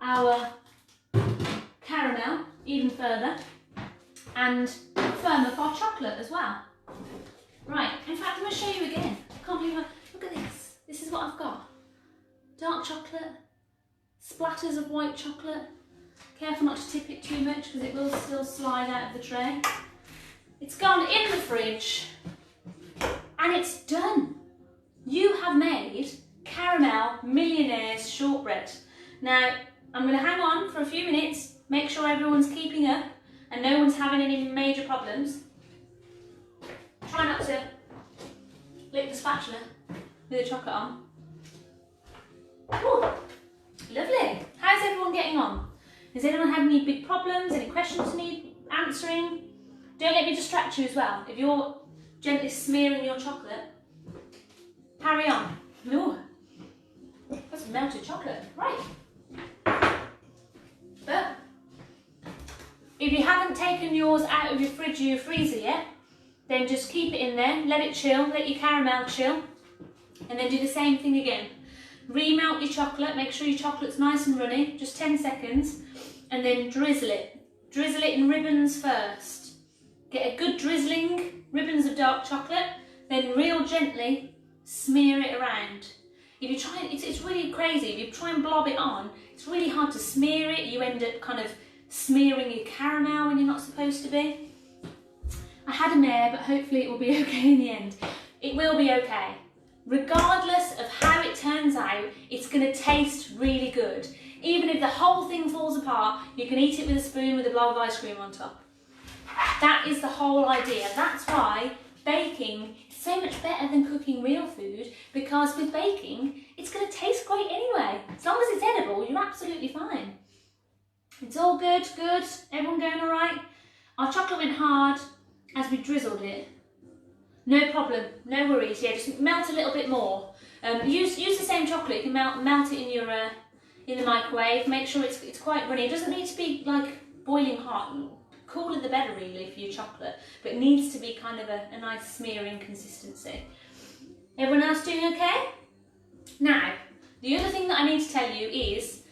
our caramel even further and firm up our chocolate as well. Right, in fact I'm going to show you again. I can't believe look at this. This is what I've got. Dark chocolate, splatters of white chocolate. Careful not to tip it too much because it will still slide out of the tray. It's gone in the fridge and it's done. You have made caramel Millionaires Shortbread. Now, I'm going to hang on for a few minutes, make sure everyone's keeping up and no one's having any major problems. Try not to lick the spatula with the chocolate on. Ooh, lovely. How's everyone getting on? Has anyone had any big problems, any questions need answering? Don't let me distract you as well. If you're gently smearing your chocolate, carry on. Ooh, that's melted chocolate. Right. But if you haven't taken yours out of your fridge or your freezer yet, then just keep it in there, let it chill, let your caramel chill, and then do the same thing again. Remelt your chocolate, make sure your chocolate's nice and runny, just 10 seconds, and then drizzle it. Drizzle it in ribbons first. Get a good drizzling, ribbons of dark chocolate, then real gently smear it around. If you try, it's really crazy, if you try and blob it on, it's really hard to smear it, you end up kind of smearing your caramel when you're not supposed to be. I had a mare, but hopefully it will be okay in the end. It will be okay. Regardless of how it turns out, it's going to taste really good. Even if the whole thing falls apart, you can eat it with a spoon with a blob of ice cream on top. That is the whole idea. That's why baking is so much better than cooking real food, because with baking, it's going to taste great anyway. As long as it's edible, you're absolutely fine. It's all good, good. Everyone going all right? Our chocolate went hard as we drizzled it. No problem, no worries. Yeah, just melt a little bit more. Use the same chocolate. You can melt it in your in the microwave. Make sure it's quite runny. It doesn't need to be like boiling hot. Cooler the better, really, for your chocolate. But it needs to be kind of a nice smearing consistency. Everyone else doing okay? Now, the other thing that I need to tell you is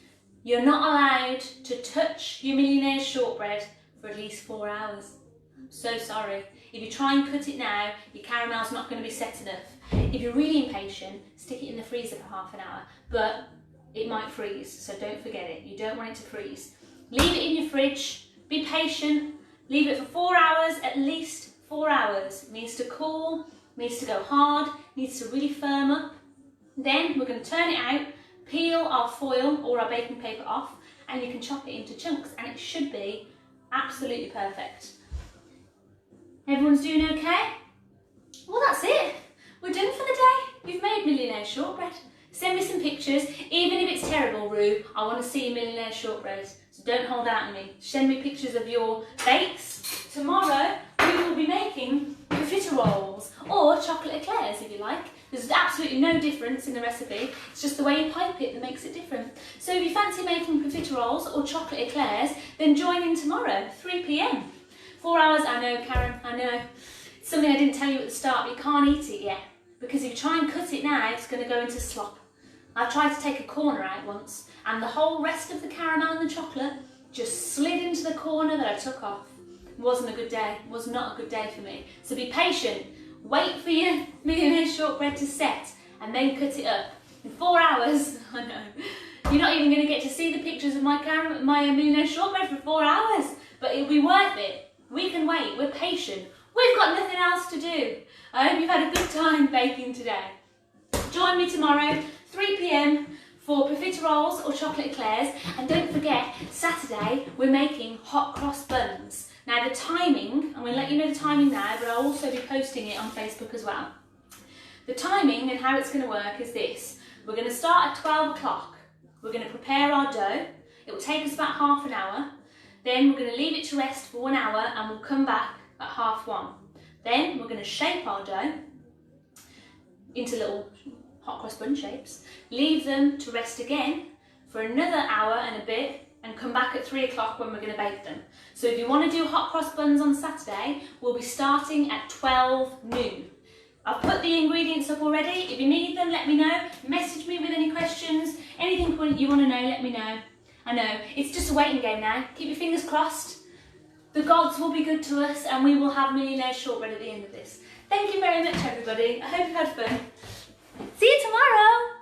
you're not allowed to touch your Millionaires Shortbread for at least 4 hours. I'm so sorry. If you try and cut it now, your caramel's not going to be set enough. If you're really impatient, stick it in the freezer for half an hour, but it might freeze, so don't forget it. You don't want it to freeze. Leave it in your fridge, be patient, leave it for 4 hours, at least 4 hours. It needs to cool, needs to go hard, needs to really firm up. Then we're going to turn it out, peel our foil or our baking paper off, and you can chop it into chunks, and it should be absolutely perfect. Everyone's doing okay? Well, that's it. We're done for the day. You've made Millionaire Shortbread. Send me some pictures. Even if it's terrible, Rue, I want to see Millionaire Shortbread. So don't hold out on me. Send me pictures of your bakes. Tomorrow, we will be making profiteroles or chocolate eclairs, if you like. There's absolutely no difference in the recipe. It's just the way you pipe it that makes it different. So if you fancy making profiteroles or chocolate eclairs, then join in tomorrow, 3 p.m. 4 hours, I know, Karen, I know. It's something I didn't tell you at the start, but you can't eat it yet. Because if you try and cut it now, it's going to go into slop. I tried to take a corner out once, and the whole rest of the caramel and the chocolate just slid into the corner that I took off. It wasn't a good day. It was not a good day for me. So be patient. Wait for your Millionaire Shortbread to set, and then cut it up. In 4 hours, I know. You're not even going to get to see the pictures of my Millionaire Shortbread for 4 hours, but it'll be worth it. We can wait, we're patient. We've got nothing else to do. I hope you've had a good time baking today. Join me tomorrow, 3 p.m. for profiteroles or chocolate eclairs. And don't forget, Saturday, we're making hot cross buns. Now the timing, I'm going to let you know the timing now, but I'll also be posting it on Facebook as well. The timing and how it's going to work is this. We're going to start at 12 o'clock. We're going to prepare our dough. It will take us about half an hour. Then we're going to leave it to rest for 1 hour and we'll come back at 1:30. Then we're going to shape our dough into little hot cross bun shapes, leave them to rest again for another hour and a bit and come back at 3 o'clock when we're going to bake them. So if you want to do hot cross buns on Saturday, we'll be starting at 12 noon. I've put the ingredients up already. If you need them, let me know. Message me with any questions. Anything you want to know, let me know. I know, it's just a waiting game now. Keep your fingers crossed. The gods will be good to us and we will have Millionaires Shortbread at the end of this. Thank you very much, everybody. I hope you had fun. See you tomorrow.